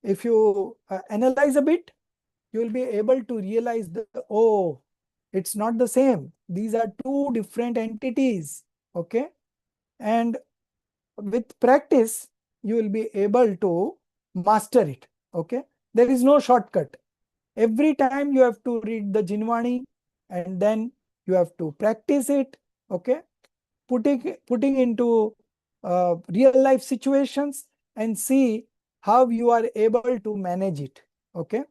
if you analyze a bit, you will be able to realize that, oh, it's not the same. These are two different entities. Okay, and with practice, you will be able to master it. Okay, there is no shortcut. Every time you have to read the Jinvani, and then you have to practice it. Okay, putting into real life situations and see how you are able to manage it. Okay,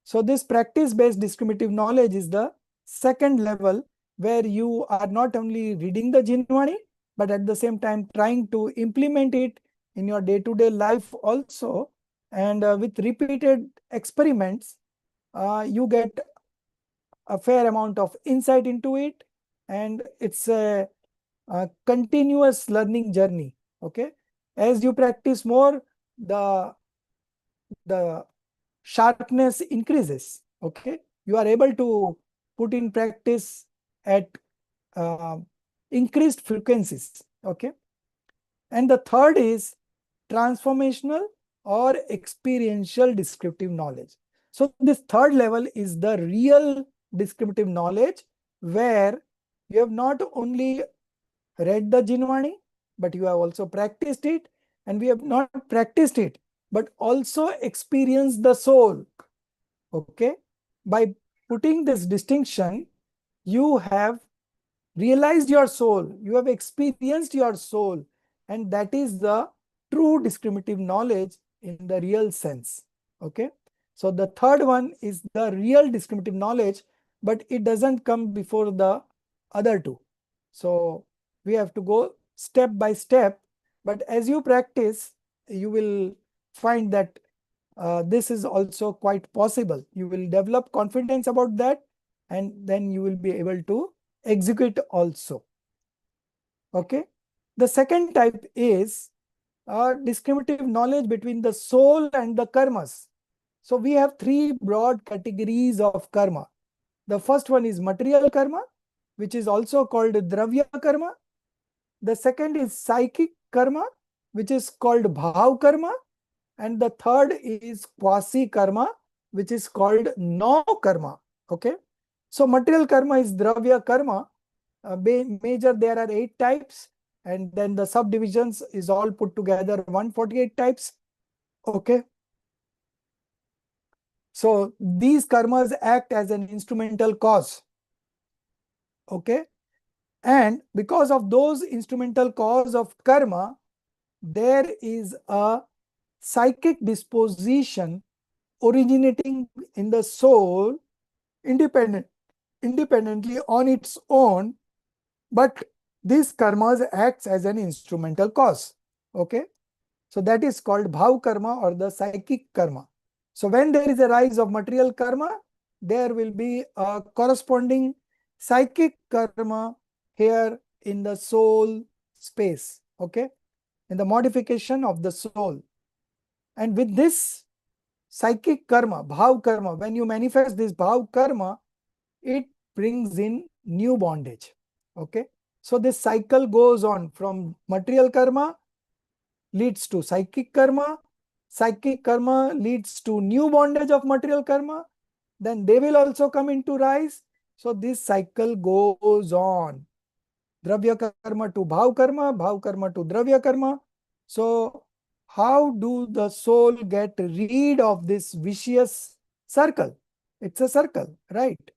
so this practice based discriminative knowledge is the second level, where you are not only reading the Jinvani, but at the same time trying to implement it in your day-to-day life also. And with repeated experiments, you get a fair amount of insight into it, and it's a continuous learning journey. Okay, as you practice more, the sharpness increases. Okay, you are able to put in practice at uh, increased frequencies. Okay, and the third is transformational or experiential descriptive knowledge. So this third level is the real descriptive knowledge, where you have not only read the Jinvani, but you have also practiced it, and we have not practiced it, but also experienced the soul. Okay, by putting this distinction, you have realized your soul, you have experienced your soul, and that is the true discriminative knowledge in the real sense. Okay, so the third one is the real discriminative knowledge, but it doesn't come before the other two. So we have to go step by step, but as you practice, you will find that this is also quite possible. You will develop confidence about that, and then you will be able to execute also. Okay, the second type is discriminative knowledge between the soul and the karmas. So we have three broad categories of karma. The first one is material karma, which is also called dravya karma. The second is psychic karma, which is called bhav karma. And the third is quasi karma, which is called no karma. Okay, so material karma is dravya karma. Major, there are 8 types, and then the subdivisions is all put together 148 types. Okay, so these karmas act as an instrumental cause. Okay, and because of those instrumental cause of karma, there is a psychic disposition originating in the soul independently on its own, but these karmas acts as an instrumental cause. Okay, so that is called bhav karma or the psychic karma. So when there is a rise of material karma, there will be a corresponding psychic karma here in the soul space. Okay, in the modification of the soul. And with this psychic karma, bhav karma, when you manifest this bhav karma, it brings in new bondage. Okay, so this cycle goes on from material karma leads to psychic karma leads to new bondage of material karma, then they will also come into rise. So this cycle goes on, dravya karma to bhav karma to dravya karma. So how do the soul get rid of this vicious circle? It's a circle, right?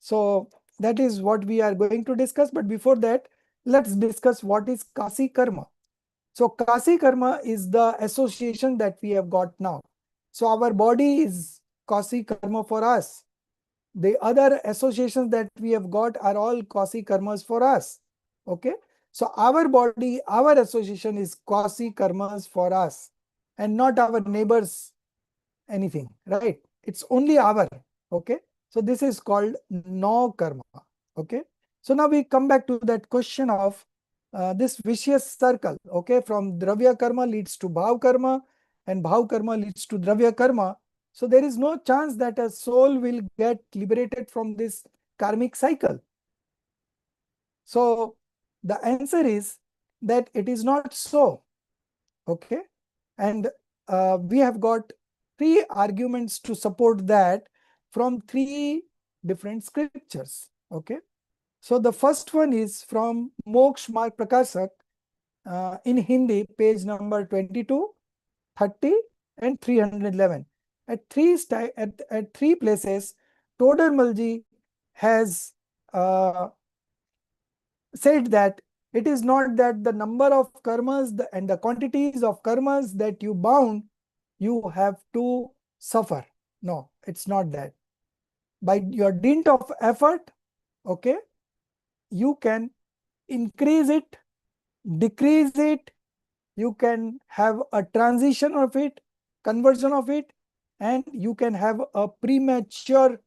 So that is what we are going to discuss. But before that, let's discuss what is Kasi Karma. So Kasi Karma is the association that we have got now. So our body is Kasi Karma for us. The other associations that we have got are all Kasi Karmas for us. Okay. So our body, our association is quasi karmas for us and not our neighbors anything, right? It's only our, okay? So this is called no karma, okay? So now we come back to that question of this vicious circle, okay? From dravya karma leads to bhav karma and bhav karma leads to dravya karma. So there is no chance that a soul will get liberated from this karmic cycle. So the answer is that it is not so, okay? And we have got three arguments to support that from three different scriptures, okay? So the first one is from Moksh Marg Prakashak in Hindi, page number 22, 30 and 311. At three places, Todar Malji has said that it is not that the number of karmas and the quantities of karmas that you bound, you have to suffer. No, it's not that. By your dint of effort, okay, you can increase it, decrease it, you can have a transition of it, conversion of it, and you can have a premature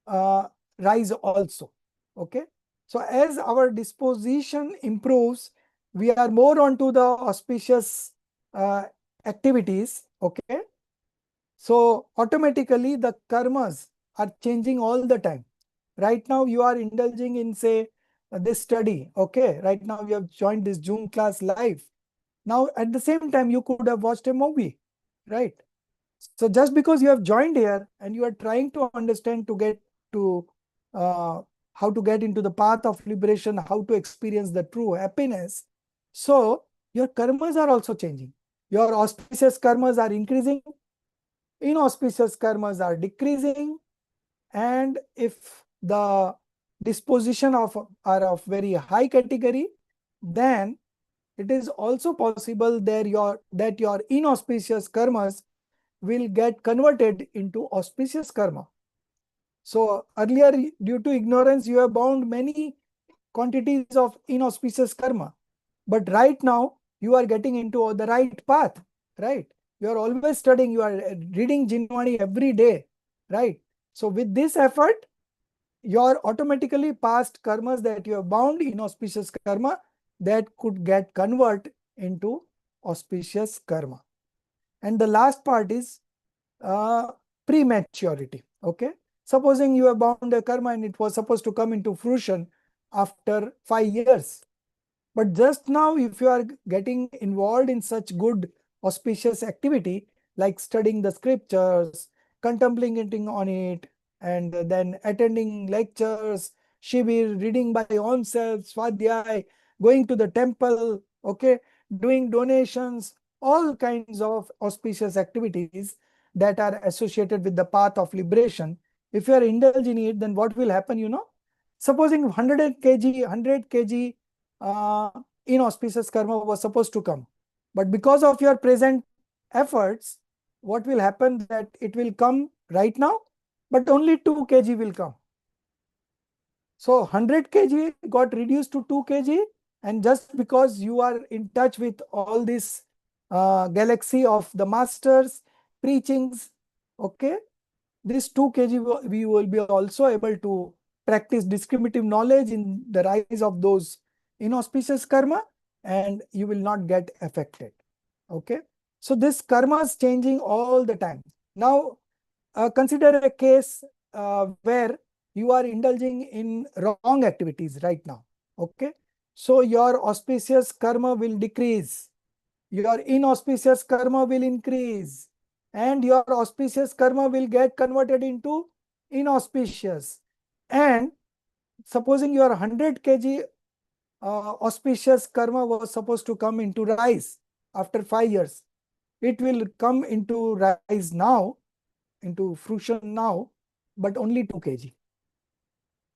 uh, rise also, okay? So as our disposition improves, we are more onto the auspicious uh, activities, okay? So automatically the karmas are changing all the time. Right now you are indulging in, say, this study, okay? Right now you have joined this Zoom class live. Now at the same time you could have watched a movie, right? So just because you have joined here and you are trying to understand to get to how to get into the path of liberation, how to experience the true happiness, so your karmas are also changing. Your auspicious karmas are increasing, inauspicious karmas are decreasing, and if the disposition of are of very high category, then it is also possible that your inauspicious karmas will get converted into auspicious karma. So earlier, due to ignorance, you have bound many quantities of inauspicious karma. But right now, you are getting into the right path, right? You are always studying, you are reading Jinwani every day, right? So with this effort, your automatically past karmas that you have bound, inauspicious karma, that could get convert into auspicious karma. And the last part is uh, prematurity. Okay. Supposing you have bound a karma and it was supposed to come into fruition after 5 years. But just now, if you are getting involved in such good auspicious activity like studying the scriptures, contemplating on it, and then attending lectures, shivir, reading by own self, swadhyay, going to the temple, okay, doing donations, all kinds of auspicious activities that are associated with the path of liberation. If you are indulging in it, then what will happen, you know? Supposing 100 kg uh, inauspicious karma was supposed to come. But because of your present efforts, what will happen that it will come right now, but only 2 kg will come. So 100 kg got reduced to 2 kg, and just because you are in touch with all this galaxy of the masters, preachings, okay, this 2 kg we will be also able to practice discriminative knowledge in the rise of those inauspicious karma, and you will not get affected. Okay. So this karma is changing all the time. Now consider a case where you are indulging in wrong activities right now. Okay. So your auspicious karma will decrease, your inauspicious karma will increase, and your auspicious karma will get converted into inauspicious. And supposing your 100 kg auspicious karma was supposed to come into rise after 5 years, it will come into rise now, into fruition now, but only 2 kg.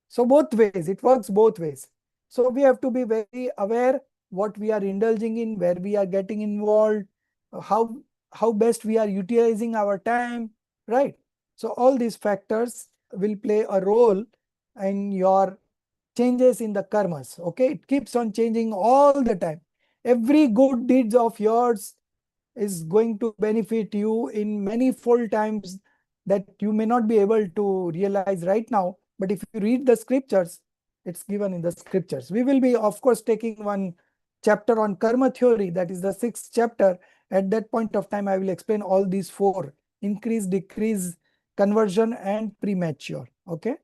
So both ways, it works both ways. So we have to be very aware what we are indulging in, where we are getting involved, how best we are utilizing our time, right? So all these factors will play a role in your changes in the karmas. Okay, it keeps on changing all the time. Every good deeds of yours is going to benefit you in many fold times that you may not be able to realize right now. But if you read the scriptures, it's given in the scriptures. We will be, of course, taking one chapter on karma theory, that is the 6th chapter. At that point of time, I will explain all these four: increase, decrease, conversion, and premature. Okay,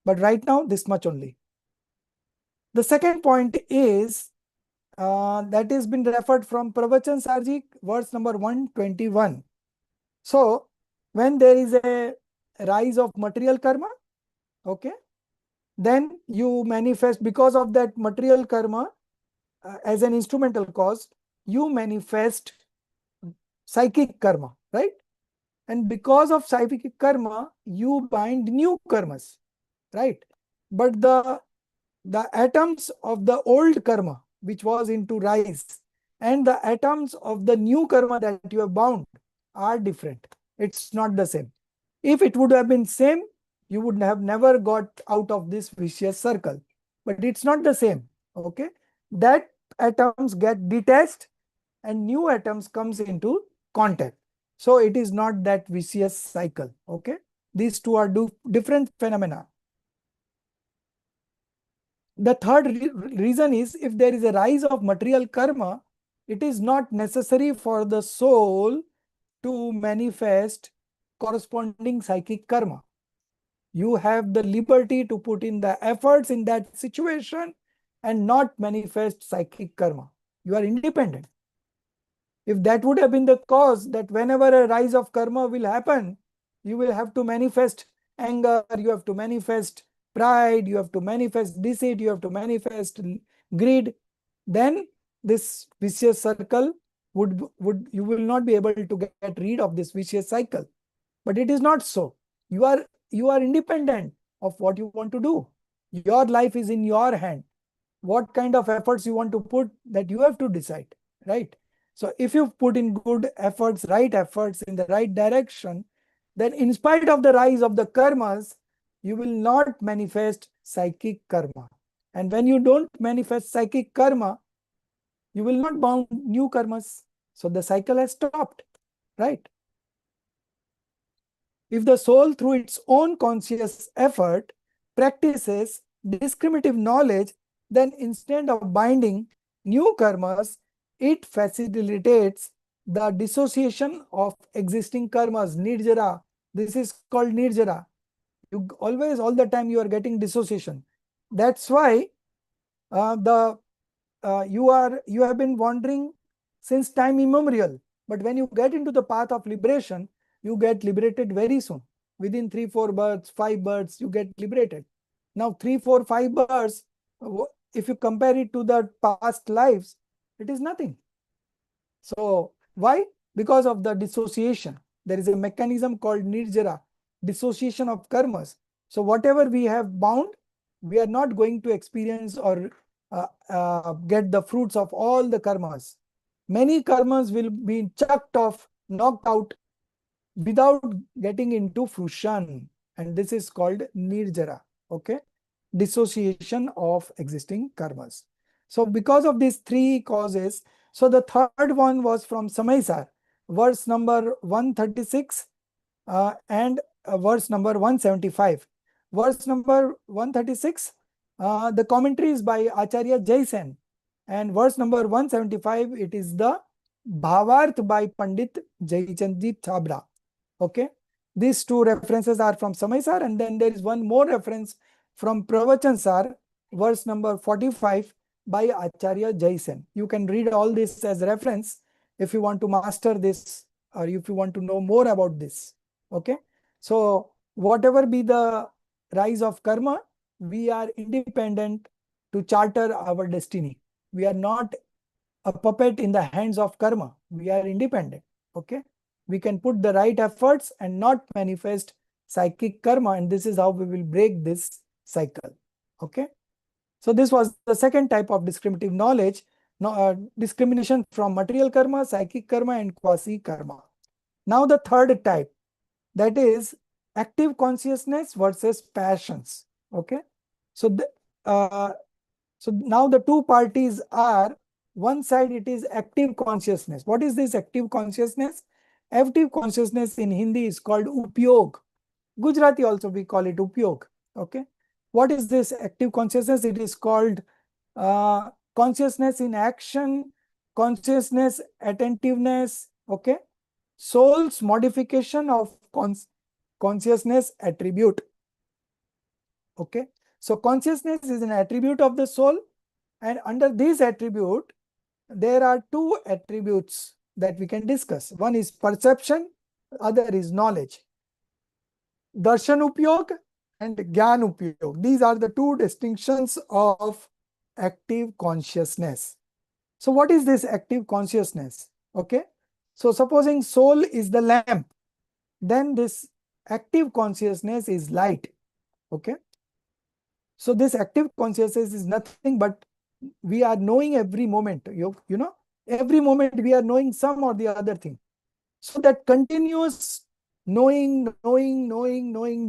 but right now, this much only. The second point is that is been referred from Pravachan Sarji, verse number 121. So, when there is a rise of material karma, okay, then you manifest because of that material karma as an instrumental cause, you manifest psychic karma, right? And because of psychic karma, you bind new karmas, right? But the atoms of the old karma, which was into rise, and the atoms of the new karma that you have bound are different. It's not the same. If it would have been same, you would have never got out of this vicious circle. But it's not the same. Okay, that atoms get detached and new atoms comes into contact. So it is not that vicious cycle. Okay, these two are different phenomena. The third reason is, if there is a rise of material karma, it is not necessary for the soul to manifest corresponding psychic karma. You have the liberty to put in the efforts in that situation and not manifest psychic karma. You are independent. If that would have been the cause, that whenever a rise of karma will happen, you will have to manifest anger, you have to manifest pride, you have to manifest deceit, you have to manifest greed, then this vicious circle would you will not be able to get rid of this vicious cycle. But it is not so. You are independent of what you want to do. Your life is in your hand. What kind of efforts you want to put, that you have to decide, right? So if you put in good efforts, right efforts in the right direction, then in spite of the rise of the karmas, you will not manifest psychic karma. And when you don't manifest psychic karma, you will not bound new karmas. So the cycle has stopped, right? If the soul, through its own conscious effort, practices discriminative knowledge, then instead of binding new karmas, it facilitates the dissociation of existing karmas, nirjara. This is called nirjara. You always, all the time, you are getting dissociation. That's why you have been wandering since time immemorial. But when you get into the path of liberation, you get liberated very soon. Within 3, 4 births, 5 births, you get liberated. Now 3, 4, 5 births, if you compare it to the past lives, it is nothing. So why? Because of the dissociation. There is a mechanism called nirjara, dissociation of karmas. So whatever we have bound, we are not going to experience or get the fruits of all the karmas. Many karmas will be chucked off, knocked out without getting into fruition. And this is called nirjara. Okay, dissociation of existing karmas. So because of these three causes, so the third one was from Samaisar, verse number 136 and verse number 175. Verse number 136, the commentary is by Acharya Jaisen, and verse number 175, it is the Bhavarth by Pandit Jaychandji Chabra. Okay, these two references are from Samaisar, and then there is one more reference from Pravachansar, verse number 45 by Acharya Jaisen. You can read all this as reference if you want to master this, or if you want to know more about this. Okay, so whatever be the rise of karma, we are independent to charter our destiny. We are not a puppet in the hands of karma. We are independent. Okay, we can put the right efforts and not manifest psychic karma, and this is how we will break this cycle. Okay, so this was the second type of discriminative knowledge, discrimination from material karma, psychic karma, and quasi karma. Now the third type, that is active consciousness versus passions. Okay, so so now the two parties are, one side it is active consciousness. What is this active consciousness? Active consciousness in Hindi is called upyog. Gujarati also we call it upyog. Okay. What is this active consciousness? It is called consciousness in action, consciousness, attentiveness. Okay. Soul's modification of consciousness attribute. Okay. So consciousness is an attribute of the soul, and under this attribute, there are two attributes that we can discuss. One is perception, other is knowledge. Darshan upyog and Gyan upyog. These are the two distinctions of active consciousness. So what is this active consciousness? Okay. So supposing soul is the lamp, then this active consciousness is light. Okay. So this active consciousness is nothing but we are knowing every moment. You know, every moment we are knowing some or the other thing. So that continuous knowing,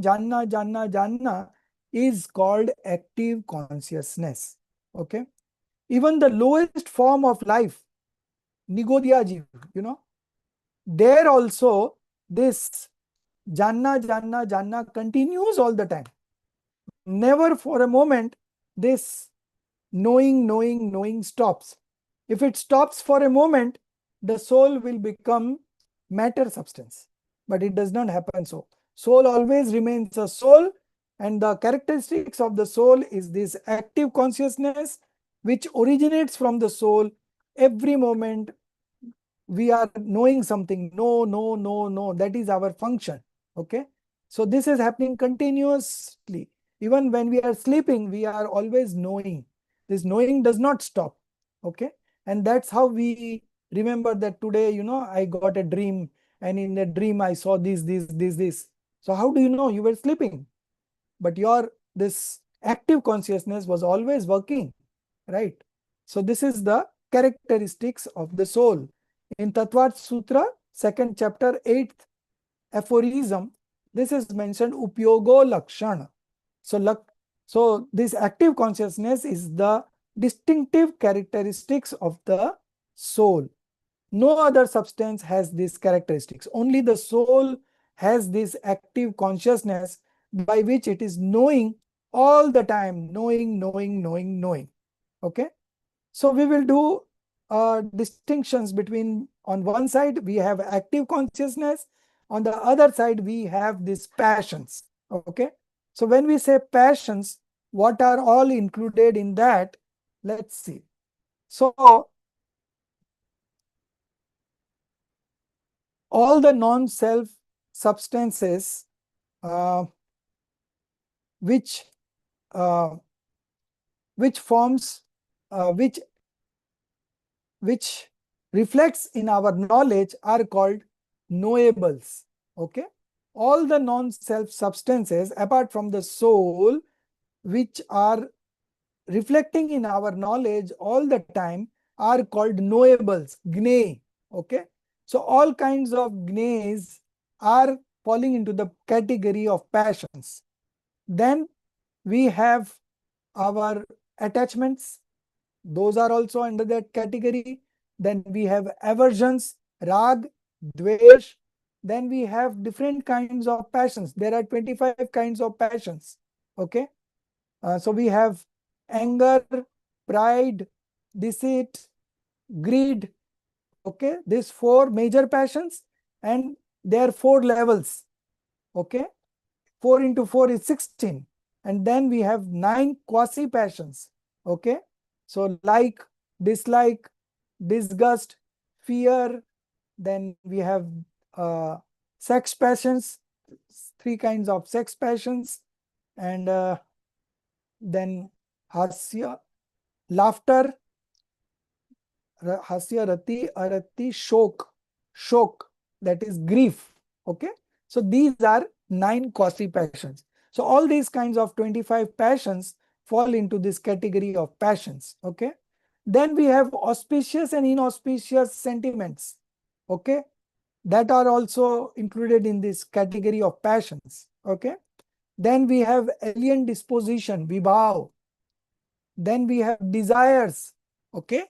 janna is called active consciousness. Okay. Even the lowest form of life, Nigodya Jiv, there also this janna continues all the time. Never for a moment this knowing stops. If it stops for a moment, the soul will become matter substance. But it does not happen so. Soul always remains a soul, and the characteristics of the soul is this active consciousness which originates from the soul. Every moment we are knowing something. No. That is our function. Okay. So this is happening continuously. Even when we are sleeping, we are always knowing. This knowing does not stop. Okay. And that's how we remember that today, I got a dream, and in the dream I saw this. So how do you know? You were sleeping, but your this active consciousness was always working, right? So this is the characteristics of the soul. In Tattva Sutra, second chapter, 8th aphorism, this is mentioned upyogo lakshana. So this active consciousness is the distinctive characteristics of the soul. No other substance has these characteristics. Only the soul has this active consciousness by which it is knowing all the time, knowing. Okay. So we will do distinctions between, on one side we have active consciousness, on the other side we have these passions. Okay. So when we say passions, what are all included in that? Let's see. So all the non-self substances uh, which uh, which forms which reflects in our knowledge are called knowables. Okay. All the non-self substances apart from the soul which are reflecting in our knowledge all the time are called knowables, gnay. Okay. So all kinds of gnays are falling into the category of passions. Then we have our attachments. Those are also under that category. Then we have aversions, rag, dvesh. Then we have different kinds of passions. There are 25 kinds of passions. Okay. So we have anger, pride, deceit, greed. Okay. These four major passions, and there are four levels. Okay. 4 into 4 is 16. And then we have 9 quasi passions. Okay. So like, dislike, disgust, fear. Then we have sex passions, 3 kinds of sex passions. And then hasya, laughter, hasya, rati, arati, shok, that is grief. Okay. So these are 9 quasi passions. So all these kinds of 25 passions fall into this category of passions. Okay. Then we have auspicious and inauspicious sentiments. Okay. That are also included in this category of passions. Okay. Then we have alien disposition, vibhav. Then we have desires. Okay,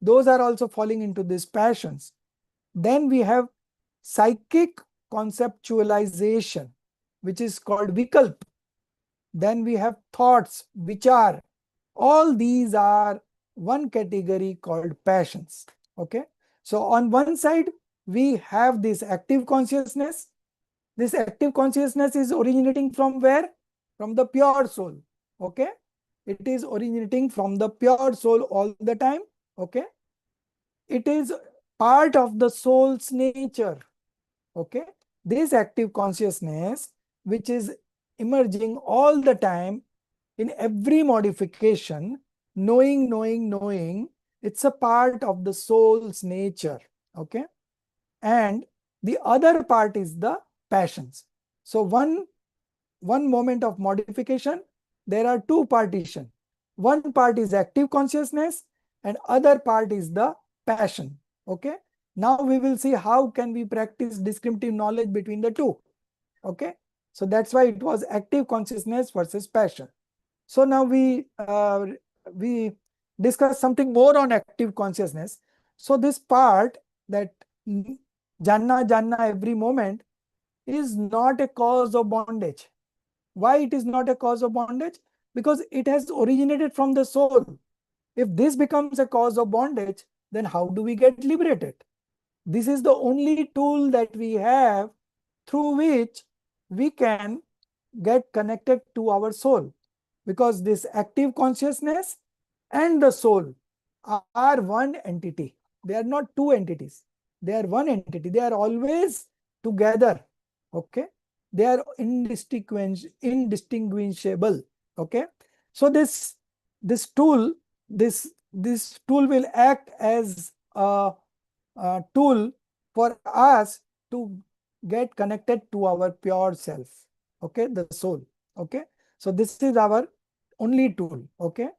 those are also falling into these passions. Then we have psychic conceptualization, which is called vikalp. Then we have thoughts, vichar. All these are one category called passions. Okay, so on one side we have this active consciousness. This active consciousness is originating from where? From the pure soul. Okay, it is originating from the pure soul all the time. Okay, it is part of the soul's nature. Okay, this active consciousness, which is emerging all the time in every modification, knowing, it's a part of the soul's nature. Okay, and the other part is the passions. So one moment of modification, there are two partitions. One part is active consciousness and other part is the passion. Okay, now we will see how can we practice discriminative knowledge between the two. Okay, so that's why it was active consciousness versus passion. So now we discuss something more on active consciousness. So this part, that janna every moment, is not a cause of bondage. Why it is not a cause of bondage? Because it has originated from the soul. If this becomes a cause of bondage, then how do we get liberated? This is the only tool that we have through which we can get connected to our soul, because this active consciousness and the soul are one entity. They are not two entities. They are one entity. They are always together. Okay, they are indistinguishable. Okay, so this tool, this tool will act as a tool for us to get connected to our pure self. Okay, the soul. Okay, so this is our only tool. Okay,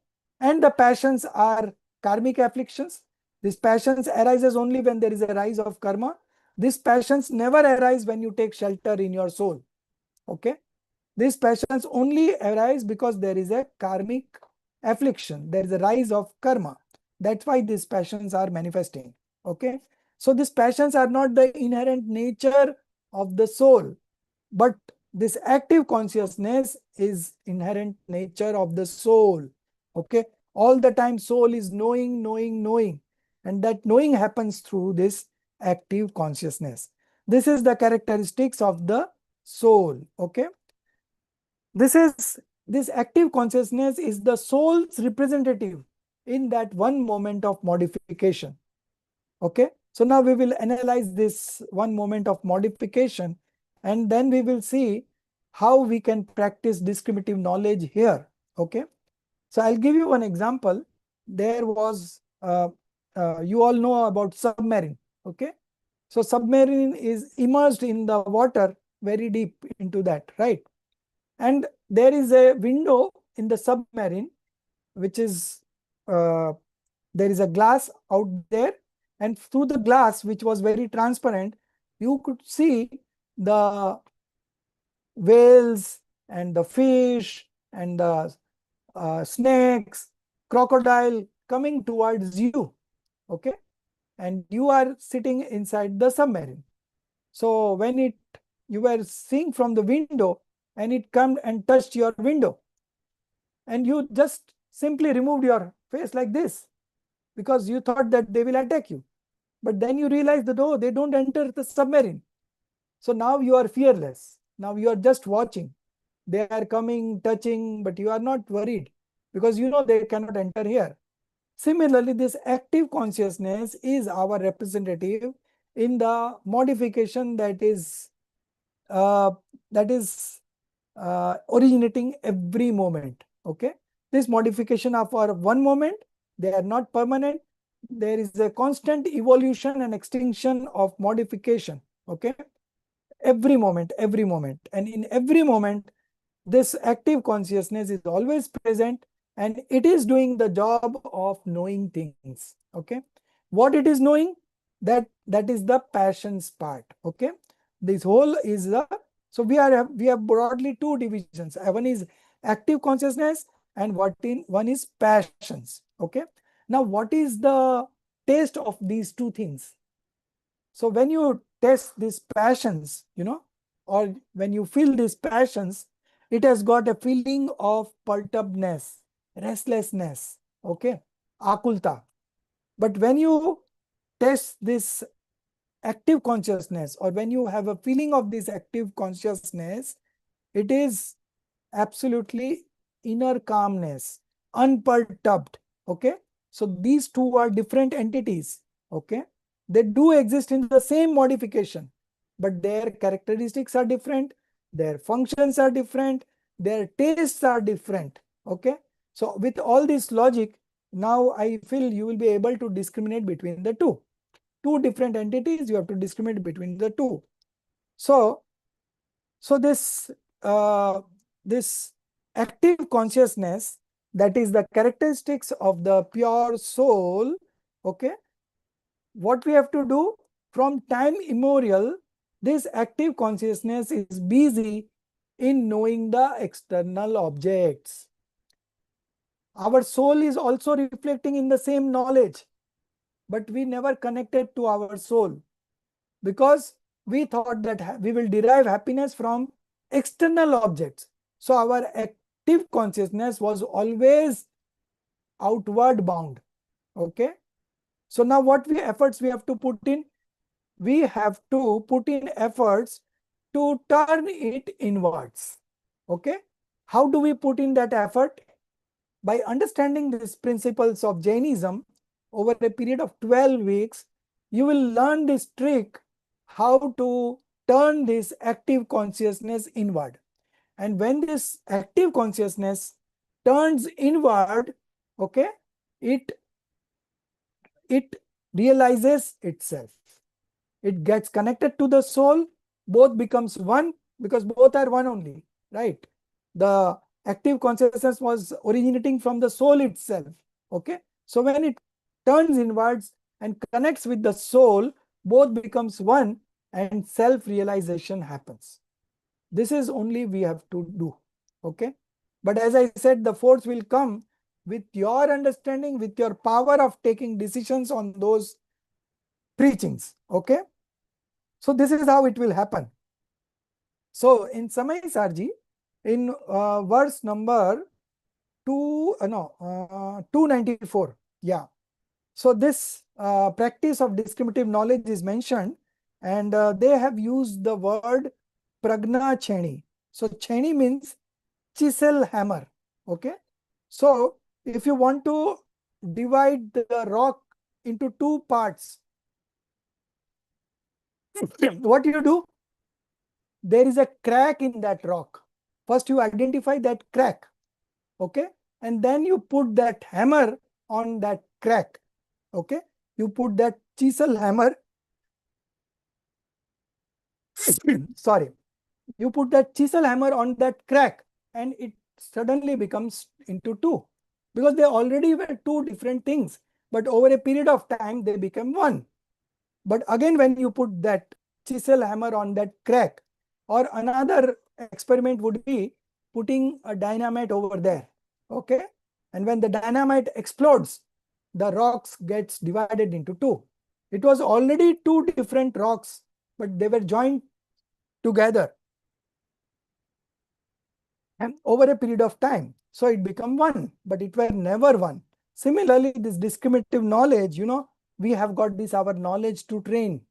and the passions are karmic afflictions. These passions arises only when there is a rise of karma. These passions never arise when you take shelter in your soul. Okay, these passions only arise because there is a karmic affliction. There is a rise of karma. That's why these passions are manifesting. Okay, so these passions are not the inherent nature of the soul, but this active consciousness is inherent nature of the soul. Okay, all the time soul is knowing, and that knowing happens through this active consciousness. This is the characteristics of the soul. Okay, this active consciousness is the soul's representative in that one moment of modification. Okay, so now we will analyze this one moment of modification, and then we will see how we can practice discriminative knowledge here. Okay, so I'll give you one example. There was you all know about submarine. Okay, so submarine is immersed in the water very deep into that, right? And there is a window in the submarine, which is there is a glass out there, and through the glass, which was very transparent, you could see the whales and the fish and the snakes, crocodile coming towards you. Okay, and you are sitting inside the submarine. So when you were seeing from the window, and it come and touched your window, and you just simply removed your face like this, because you thought that they will attack you. But then you realize that, oh, they don't enter the submarine. So now you are fearless. Now you are just watching. They are coming, touching, but you are not worried, because you know they cannot enter here. Similarly, this active consciousness is our representative in the modification uh, that is originating every moment. Okay, this modification are for one moment. They are not permanent. There is a constant evolution and extinction of modification. Okay, every moment, and in every moment this active consciousness is always present, and it is doing the job of knowing things. Okay, what it is knowing, that is the passions part. Okay, this whole is the, so we have broadly two divisions. One is active consciousness, and one is passions. Okay. Now, what is the taste of these two things? So when you test these passions, or when you feel these passions, it has got a feeling of perturbedness, restlessness, okay, akulta. But when you test this active consciousness, or when you have a feeling of this active consciousness, it is absolutely inner calmness, unperturbed. Okay. So these two are different entities. Okay. They do exist in the same modification, but their characteristics are different, their functions are different, their tastes are different. Okay. So with all this logic, now I feel you will be able to discriminate between the two. Two different entities, you have to discriminate between the two. So this this active consciousness, that is the characteristics of the pure soul. Okay, what we have to do, from time immemorial, this active consciousness is busy in knowing the external objects. Our soul is also reflecting in the same knowledge, but we never connected to our soul, because we thought that we will derive happiness from external objects. So our active consciousness was always outward bound. Okay. So now what efforts we have to put in? We have to put in efforts to turn it inwards. Okay. How do we put in that effort? By understanding these principles of Jainism over a period of 12 weeks, you will learn this trick how to turn this active consciousness inward. And when this active consciousness turns inward, okay, it realizes itself. It gets connected to the soul, both becomes one, because both are one only, right? The active consciousness was originating from the soul itself. Okay. So when it turns inwards and connects with the soul, both becomes one and self-realization happens. This is only we have to do. Okay. But as I said, the force will come with your understanding, with your power of taking decisions on those preachings. Okay. So this is how it will happen. So in Samay Sarji, in verse number 294, yeah. So this practice of discriminative knowledge is mentioned, and they have used the word pragna cheni. So cheni means chisel hammer. Okay. So if you want to divide the rock into two parts, what do you do? There is a crack in that rock. First you identify that crack. Okay. And then you put that hammer on that crack. Okay. You put that chisel hammer. Sorry. You put that chisel hammer on that crack, and it suddenly becomes into two, because they already were two different things, but over a period of time they become one. But again, when you put that chisel hammer on that crack, or another experiment would be putting a dynamite over there. Okay. And when the dynamite explodes, the rocks gets divided into two. It was already two different rocks, but they were joined together and over a period of time. So it become one, but it were never one. Similarly, this discriminative knowledge, we have got this our knowledge to train.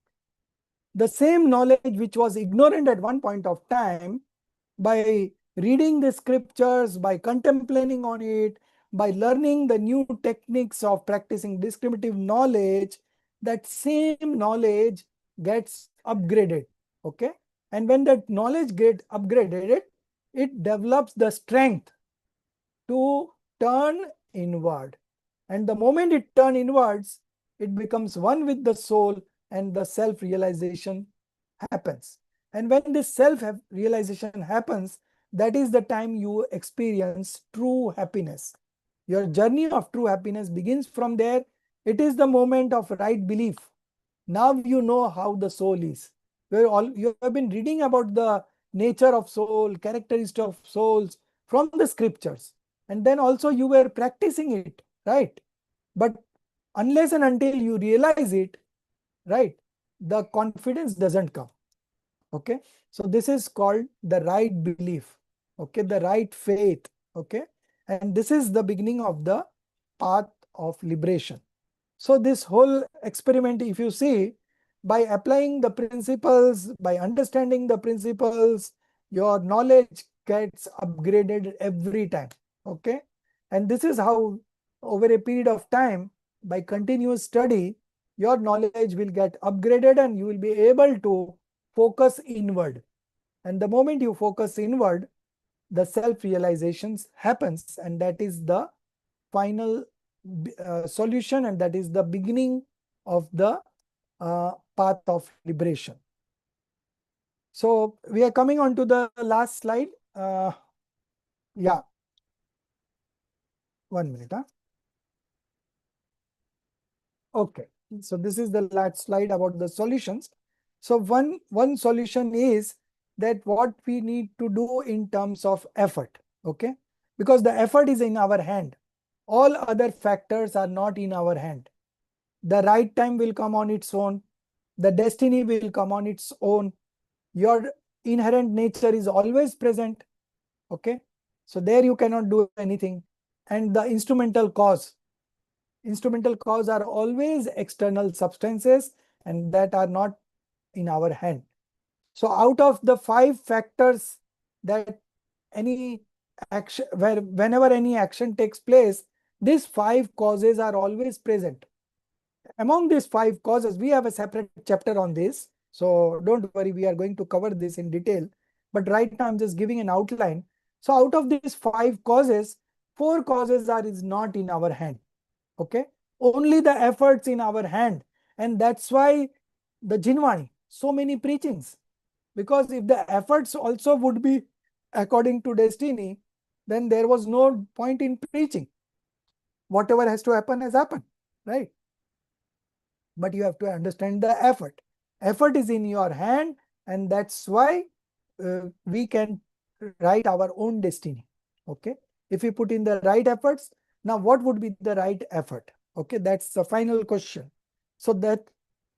The same knowledge which was ignorant at one point of time, by reading the scriptures, by contemplating on it, by learning the new techniques of practicing discriminative knowledge, that same knowledge gets upgraded. Okay. And when that knowledge gets upgraded, it develops the strength to turn inward. And the moment it turns inwards, it becomes one with the soul, and the self-realization happens. And when this self-realization happens, that is the time you experience true happiness. Your journey of true happiness begins from there. It is the moment of right belief. Now you know how the soul is. You have been reading about the nature of soul, characteristics of souls from the scriptures. and then also you were practicing it, right? But unless and until you realize it, right, the confidence doesn't come. Okay, so this is called the right belief, okay, the right faith. Okay, and this is the beginning of the path of liberation. So this whole experiment, if you see, by applying the principles, by understanding the principles, your knowledge gets upgraded every time. Okay, and this is how over a period of time, by continuous study, your knowledge will get upgraded and you will be able to focus inward. And the moment you focus inward, the self-realizations happens, and that is the final solution, and that is the beginning of the path of liberation. So we are coming on to the last slide. Yeah, 1 minute. Okay, so this is the last slide about the solutions. So one solution is that what we need to do in terms of effort. Okay, because the effort is in our hand. All other factors are not in our hand. The right time will come on its own. The destiny will come on its own. Your inherent nature is always present. Okay, so there you cannot do anything. And the instrumental cause are always external substances, and that are not in our hand. So out of the 5 factors that any action, whenever any action takes place, these 5 causes are always present. Among these 5 causes, we have a separate chapter on this. So don't worry, we are going to cover this in detail. But right now I'm just giving an outline. So out of these 5 causes, 4 causes are is not in our hand. Okay, only the efforts in our hand. And that's why the Jinwani, so many preachings. Because if the efforts also would be according to destiny, then there was no point in preaching. Whatever has to happen has happened, right? But you have to understand the effort. Effort is in your hand, and that's why we can write our own destiny. Okay, if we put in the right efforts. Now what would be the right effort? Okay, that's the final question. So that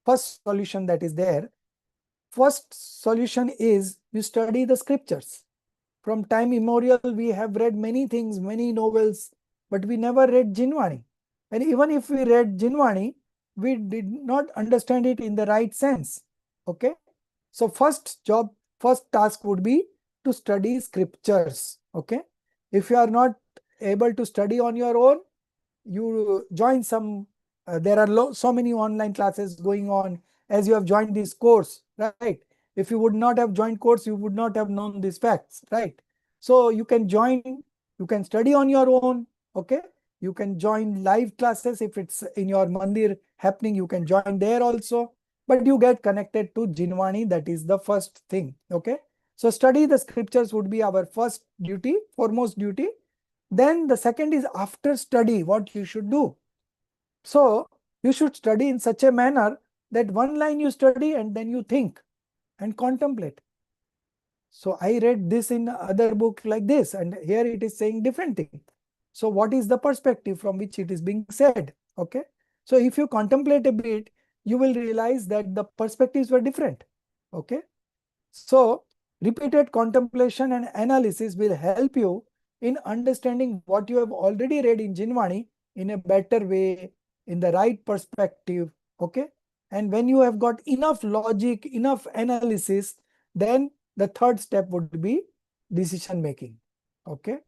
first solution that is there, first solution is you study the scriptures. From time immemorial, we have read many things, many novels, but we never read Jinwani. And even if we read Jinwani, we did not understand it in the right sense. Okay, so first task would be to study scriptures. Okay, if you are not able to study on your own, you join some, there are so many online classes going on, as you have joined this course, right? If you would not have joined course, you would not have known these facts, right? So you can join, you can study on your own. Okay, you can join live classes. If it's in your mandir happening, you can join there also, but you get connected to Jinwani. That is the first thing. Okay, so study the scriptures would be our first duty, foremost duty. Then the second is, after study, what you should do. So you should study in such a manner that one line you study and then you think and contemplate. So I read this in other book like this, and here it is saying different thing. So what is the perspective from which it is being said? Okay. So if you contemplate a bit, you will realize that the perspectives were different. Okay. So repeated contemplation and analysis will help you in understanding what you have already read in Jinwani in a better way, in the right perspective. Okay. And when you have got enough logic, enough analysis, then the third step would be decision making. Okay.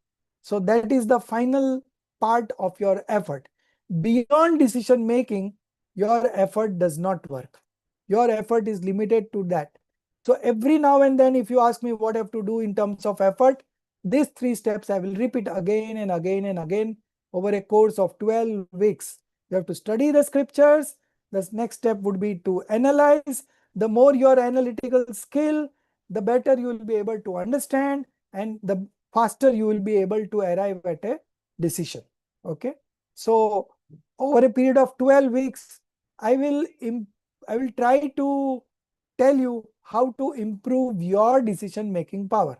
So that is the final part of your effort. Beyond decision making, your effort does not work. Your effort is limited to that. So every now and then, if you ask me what I have to do in terms of effort, these 3 steps I will repeat again and again and again over a course of 12 weeks. You have to study the scriptures. The next step would be to analyze. The more your analytical skill, the better you will be able to understand, and the faster you will be able to arrive at a decision. Okay. So over a period of 12 weeks, I will try to tell you how to improve your decision making power.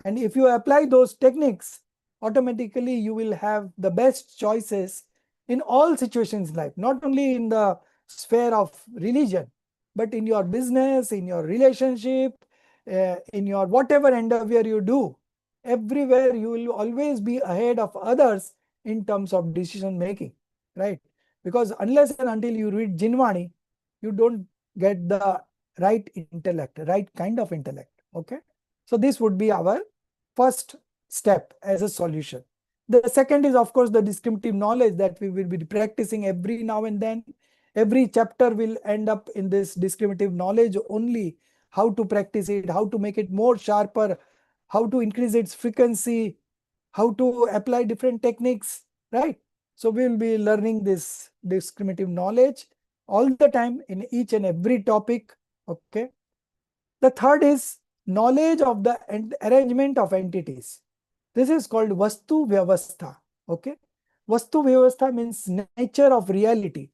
And if you apply those techniques, automatically you will have the best choices in all situations in life, not only in the sphere of religion, but in your business, in your relationship, in your whatever endeavor you do. Everywhere you will always be ahead of others in terms of decision making, right? Because unless and until you read Jinwani, you don't get the right intellect, right kind of intellect. Okay. So this would be our first step as a solution. The second is, of course, the descriptive knowledge that we will be practicing every now and then. Every chapter will end up in this descriptive knowledge only, how to practice it, how to make it more sharper, how to increase its frequency, how to apply different techniques, right? So we will be learning this discriminative knowledge all the time in each and every topic. Okay. The third is knowledge of the arrangement of entities. This is called Vastu Vyavastha. Okay. Vastu Vyavastha means nature of reality,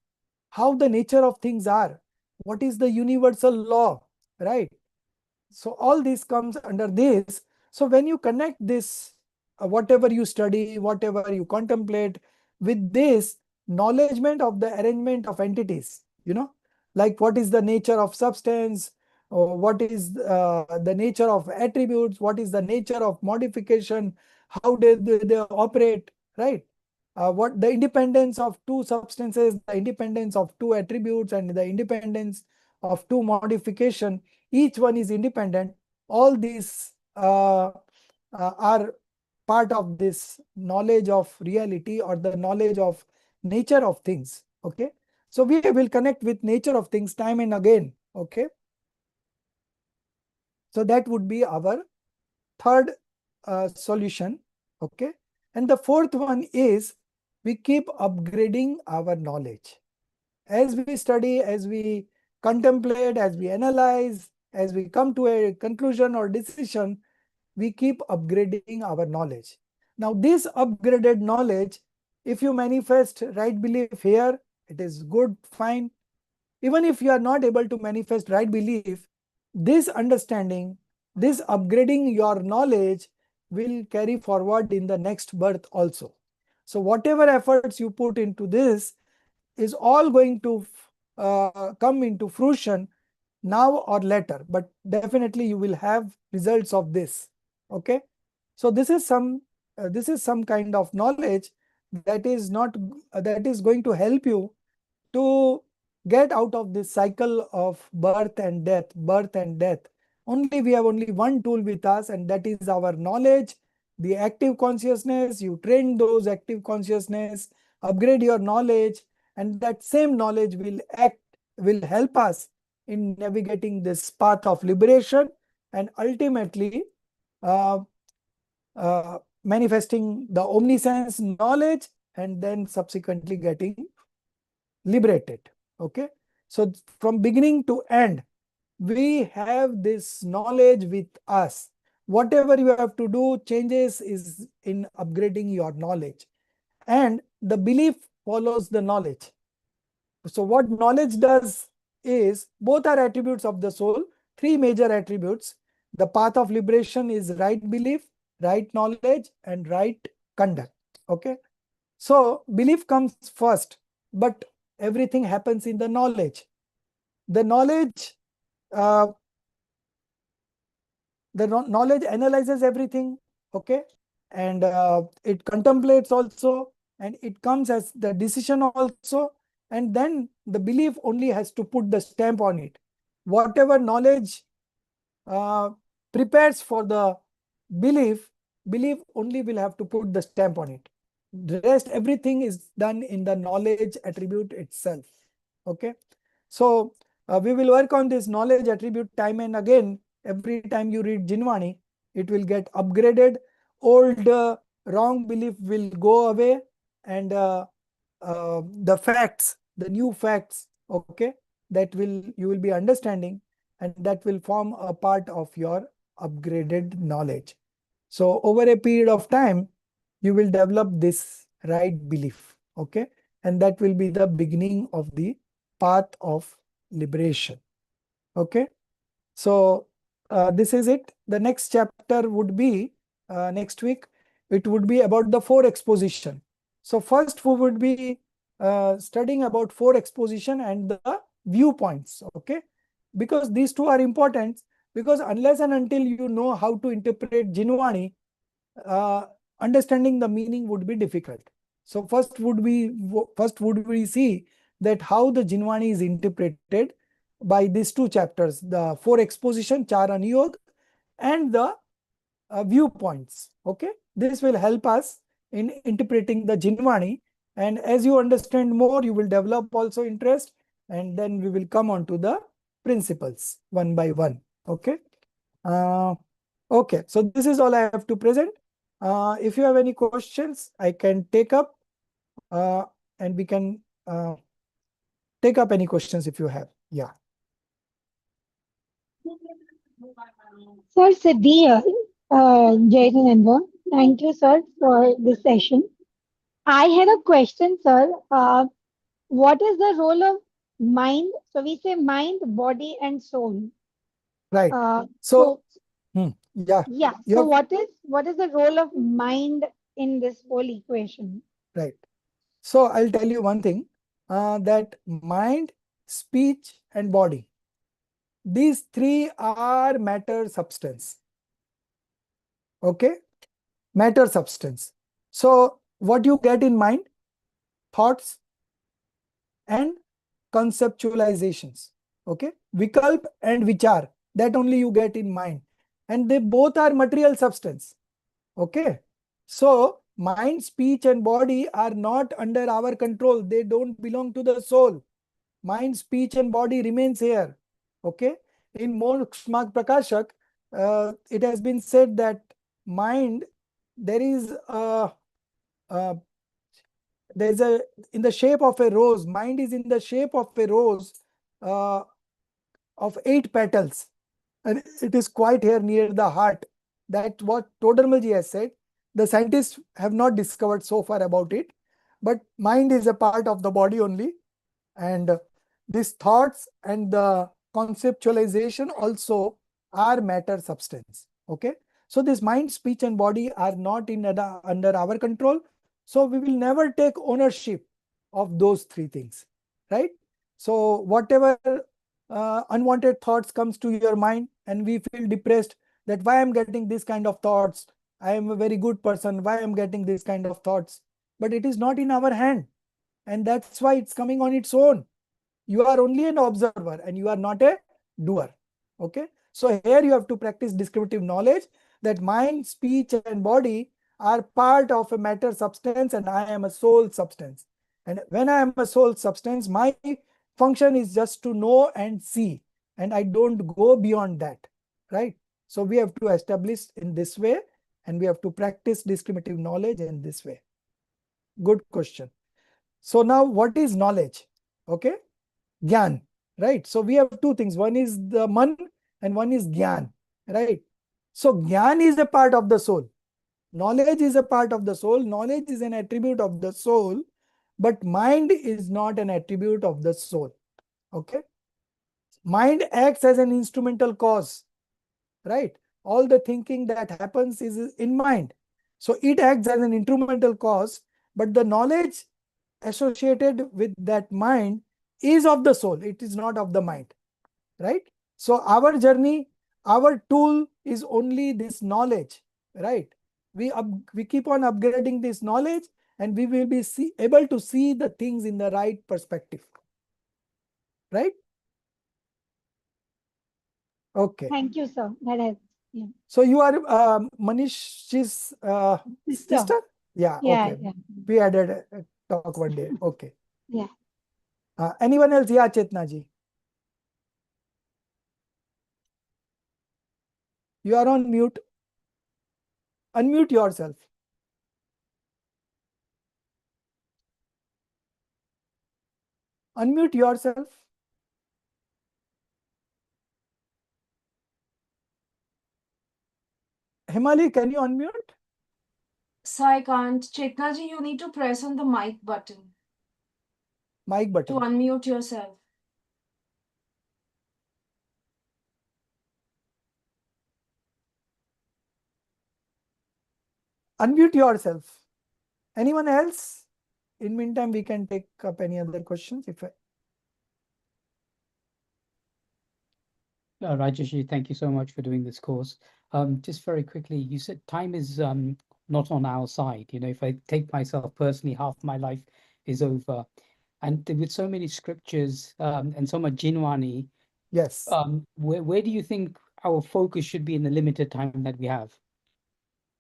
how the nature of things are, what is the universal law, right? So all this comes under this. So when you connect this, whatever you study, whatever you contemplate, with this knowledgement of the arrangement of entities, like what is the nature of substance, or what is the nature of attributes, what is the nature of modification, how they operate, right? What the independence of two substances, the independence of two attributes, and the independence of two modification, each one is independent. All these are part of this knowledge of reality, or the knowledge of nature of things. Okay. So we will connect with nature of things time and again. Okay. So that would be our third solution. Okay. And the fourth one is we keep upgrading our knowledge. As we study, as we contemplate, as we analyze, as we come to a conclusion or decision, we keep upgrading our knowledge. Now, this upgraded knowledge, if you manifest right belief here, it is good, fine. Even if you are not able to manifest right belief, this understanding, this upgrading your knowledge will carry forward in the next birth also. So whatever efforts you put into this is all going to come into fruition now or later, but definitely you will have results of this. Okay. So this is some kind of knowledge that is not that is going to help you to get out of this cycle of birth and death, birth and death. Only we have only one tool with us, and that is our knowledge, the active consciousness. You train those active consciousness, upgrade your knowledge, and that same knowledge will help us in navigating this path of liberation, and ultimately uh, manifesting the omniscience knowledge, and then subsequently getting liberated. Okay. So from beginning to end, we have this knowledge with us. Whatever you have to do, changes is in upgrading your knowledge. And the belief follows the knowledge. So what knowledge does is, both are attributes of the soul, three major attributes. The path of liberation is right belief, right knowledge, and right conduct. Okay. So belief comes first, but everything happens in the knowledge. The knowledge, uh, knowledge analyzes everything. Okay. And it contemplates also, and it comes as the decision also. And then the belief only has to put the stamp on it. Whatever knowledge uh, prepares for the belief, belief only will have to put the stamp on it. The rest, everything is done in the knowledge attribute itself. Okay. So we will work on this knowledge attribute time and again. Every time you read Jinwani, it will get upgraded. Old wrong belief will go away, and the facts, the new facts, okay, that will you will be understanding, and that will form a part of your upgraded knowledge. So over a period of time, you will develop this right belief. Okay. And that will be the beginning of the path of liberation. Okay. So this is it. The next chapter would be next week. it would be about the 4 exposition. So first we would be studying about 4 exposition and the viewpoints, okay? Because these two are important, because unless and until you know how to interpret Jinwani, uh, understanding the meaning would be difficult. So first would we see that how the Jinwani is interpreted by these two chapters, the 4 exposition, Char Anuyog, and the viewpoints. Okay, this will help us in interpreting the Jinwani, and as you understand more, you will develop also interest, and then we will come on to the principles one by one. Okay. Uh, okay, so this is all I have to present. If you have any questions, I can take up, uh, and we can take up any questions if you have. Yeah. Sir Siddhi, Jayananda, thank you, sir, for this session. I had a question, sir. What is the role of mind? So we say mind, body, and soul. Right. Uh, So, so yeah, yeah. you So have, what is the role of mind in this whole equation? right. So I'll tell you one thing, that mind, speech, and body, these three are matter substance. Okay, matter substance. So what you get in mind, thoughts and conceptualizations. Okay, vikalp and vichar, that only you get in mind, and they both are material substance. Okay, so mind, speech, and body are not under our control. They don't belong to the soul. Mind, speech, and body remains here. Okay, in Moksha Prakashak, it has been said that mind, there is a there's a in the shape of a rose. Mind is in the shape of a rose, uh, of 8 petals, and it is quite here near the heart. That's what Todermaji has said. The scientists have not discovered so far about it, but mind is a part of the body only, and these thoughts and the conceptualization also are matter substance. Okay, so this mind, speech, and body are not under our control, so we will never take ownership of those 3 things, right? So whatever unwanted thoughts comes to your mind and we feel depressed, that why I'm getting this kind of thoughts, I am a very good person, why I'm getting this kind of thoughts, but it is not in our hand, and that's why it's coming on its own. You are only an observer and you are not a doer. Okay, so here you have to practice descriptive knowledge, that mind, speech, and body are part of a matter substance, and I am a soul substance. And when I am a soul substance, my function is just to know and see, and I don't go beyond that, right? So we have to establish in this way, and we have to practice discriminative knowledge in this way. Good question. So now what is knowledge? Okay, Gyan, right? So we have 2 things. One is the man and one is Gyan, right? So Gyan is a part of the soul. Knowledge is a part of the soul. Knowledge is an attribute of the soul, but mind is not an attribute of the soul. Okay. Mind acts as an instrumental cause, right? All the thinking that happens is in mind. So it acts as an instrumental cause, but the knowledge associated with that mind is of the soul. It is not of the mind, right? So our journey, our tool is only this knowledge, right? We keep on upgrading this knowledge, and we will be able to see the things in the right perspective, right? Okay. Thank you, sir. That helps. Yeah. So you are Manish's Sister. sister? Yeah, Yeah, okay. yeah, We had a talk one day. Okay. yeah. Anyone else? Yeah, Chetna ji. You are on mute. Unmute yourself. Unmute yourself. Himali, can you unmute? So I can't. Chetna ji, you need to press on the mic button Mic to button. unmute yourself. Unmute yourself. Anyone else? In meantime, we can take up any other questions if Rajesh, thank you so much for doing this course. Just very quickly, you said time is not on our side. You know, if I take myself personally, half my life is over. And with so many scriptures and so much Jinwani, yes. where do you think our focus should be in the limited time that we have?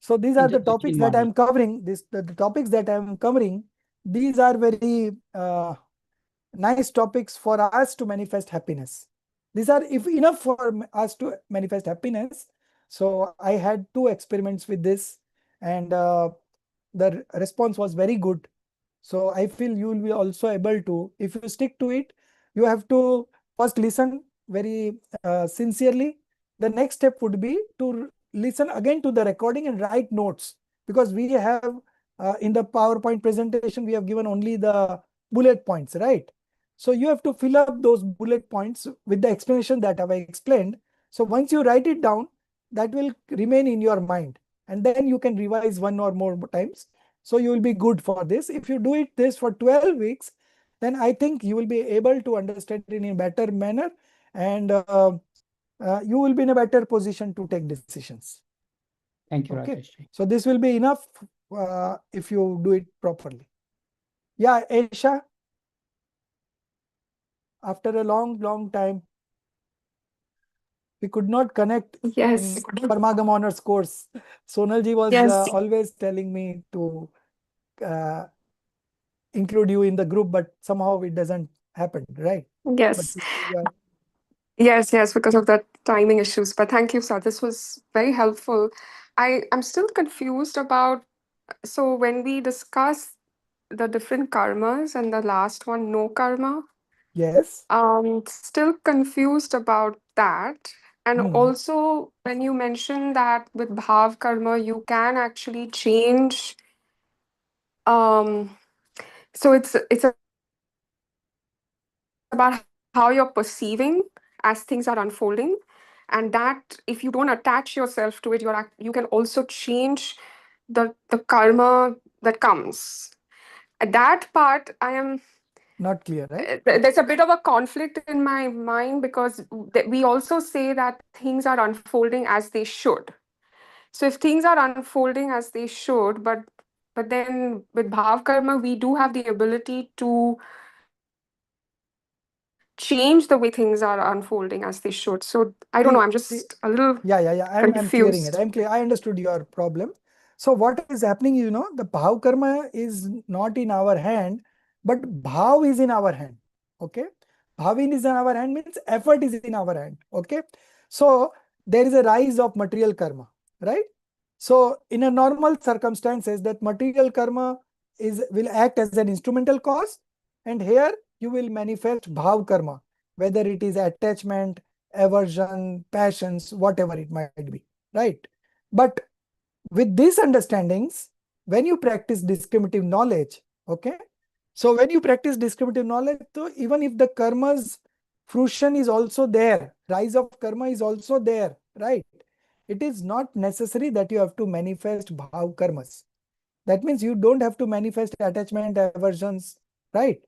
So these In are the terms of topics that Jinwani. I'm covering. The topics that I'm covering, these are very nice topics for us to manifest happiness. These are if enough for us to manifest happiness. So I had 2 experiments with this, and the response was very good. So I feel you will be also able to, if you stick to it, you have to first listen very sincerely. The next step would be to listen again to the recording and write notes, because we have in the PowerPoint presentation, we have given only the bullet points, right? So you have to fill up those bullet points with the explanation that I explained. So once you write it down, that will remain in your mind, and then you can revise 1 or more times. So you will be good for this. If you do it this for 12 weeks, then I think you will be able to understand it in a better manner, and you will be in a better position to take decisions. Thank you, Okay. Rajesh. So this will be enough if you do it properly. Yeah, Aisha, after a long time, we could not connect in Yes, Parmagam Honors course. Sonalji was yes, always telling me to uh, include you in the group, but somehow it doesn't happen, right? But yes, today you are, yes, because of the timing issues. But thank you, sir. This was very helpful. I'm still confused about, so when we discuss the different karmas and the last one, no karma, yes. still confused about that. And Hmm. also when you mentioned that with bhav karma, you can actually change, um, so it's about how you're perceiving as things are unfolding, and that if you don't attach yourself to it, you can also change the karma that comes. That part I am, Not clear, right? there's a bit of a conflict in my mind, because we also say that things are unfolding as they should. So if things are unfolding as they should, but then with bhav karma we do have the ability to change the way things are unfolding as they should. So I don't know, I'm See, just a little yeah. I'm clearing it. confused. I'm clear. I understood your problem. So what is happening, the bhav karma is not in our hand, but bhav is in our hand. Okay. Bhavin is in our hand means effort is in our hand. Okay. So there is a rise of material karma, right? So in a normal circumstances, that material karma will act as an instrumental cause, and here you will manifest bhav karma, whether it is attachment, aversion, passions, whatever it might be, right? But with these understandings, when you practice discriminative knowledge, okay? So when you practice discriminative knowledge, so even if the karma's fruition is also there, rise of karma is also there, right? It is not necessary that you have to manifest bhav karmas. That means you don't have to manifest attachment, aversions, right?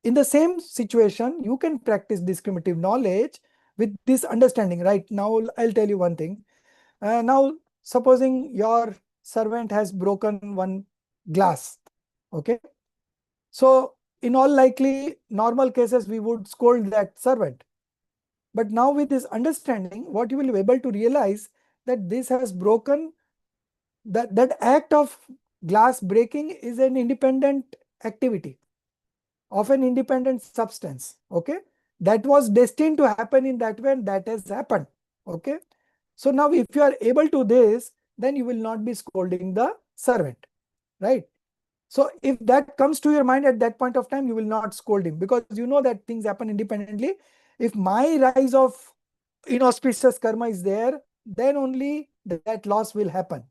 In the same situation, you can practice discriminative knowledge with this understanding, right? Now, I'll tell you one thing. Now, supposing your servant has broken one glass, okay? So, in all likely normal cases, we would scold that servant. But now with this understanding, what you will be able to realize that this has broken, that act of glass breaking is an independent activity of an independent substance. Okay. That was destined to happen in that way, and that has happened. Okay. So now if you are able to this, then you will not be scolding the servant, right? So if that comes to your mind at that point of time, you will not scold him, because you know that things happen independently. If my rise of inauspicious karma is there, then only that loss will happen.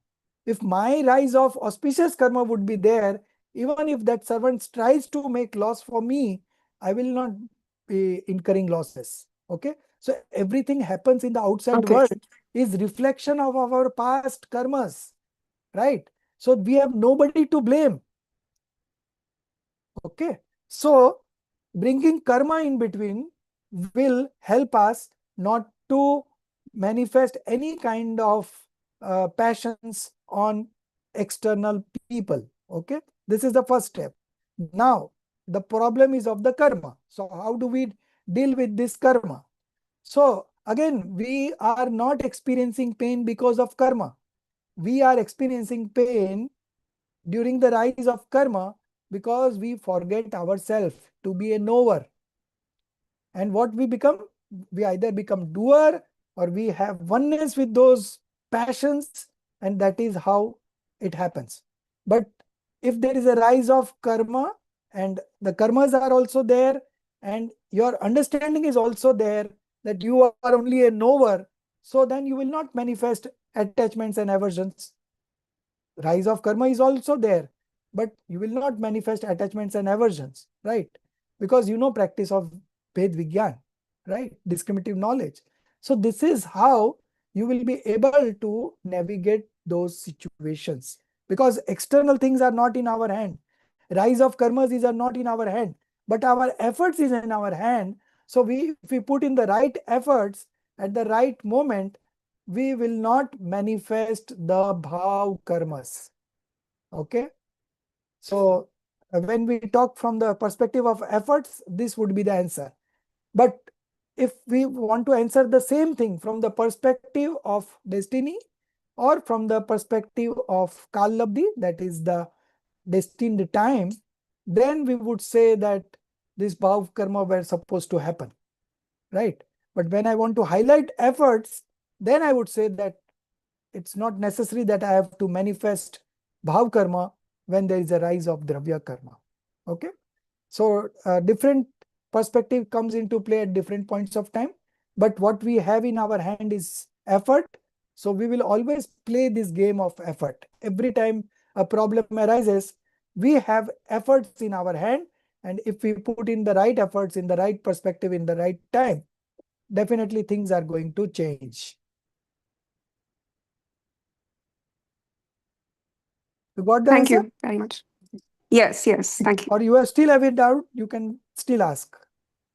If my rise of auspicious karma would be there, even if that servant tries to make loss for me, I will not be incurring losses. Okay. So everything happens in the outside Okay. world is reflection of our past karmas, right? So we have nobody to blame. Okay. So bringing karma in between will help us not to manifest any kind of passions on external people. Okay. This is the first step. Now, the problem is of the karma. So how do we deal with this karma? So again, we are not experiencing pain because of karma. We are experiencing pain during the rise of karma because we forget ourselves to be a knower. And what we become? We either become doer or we have oneness with those passions, and that is how it happens. But if there is a rise of karma and the karmas are also there, and your understanding is also there that you are only a knower, so then you will not manifest attachments and aversions. Rise of karma is also there, but you will not manifest attachments and aversions, right? Because you know practice of Ved Vigyan, right? Discriminative knowledge. So this is how you will be able to navigate those situations, because external things are not in our hand. Rise of karmas is are not in our hand, but our efforts is in our hand. So if we put in the right efforts at the right moment, we will not manifest the bhav karmas. Okay. So when we talk from the perspective of efforts, this would be the answer. But if we want to answer the same thing from the perspective of destiny or from the perspective of Kallabdhi, that is the destined time, then we would say that this bhav karma were supposed to happen, right? But when I want to highlight efforts, then I would say that it's not necessary that I have to manifest bhav karma when there is a rise of dravya karma. Okay. So different perspective comes into play at different points of time. But what we have in our hand is effort. So we will always play this game of effort. Every time a problem arises, we have efforts in our hand. And if we put in the right efforts, in the right perspective, in the right time, definitely things are going to change. You got the Thank answer? you very much. Yes, yes, thank you. Or you are still have a doubt, you can still ask.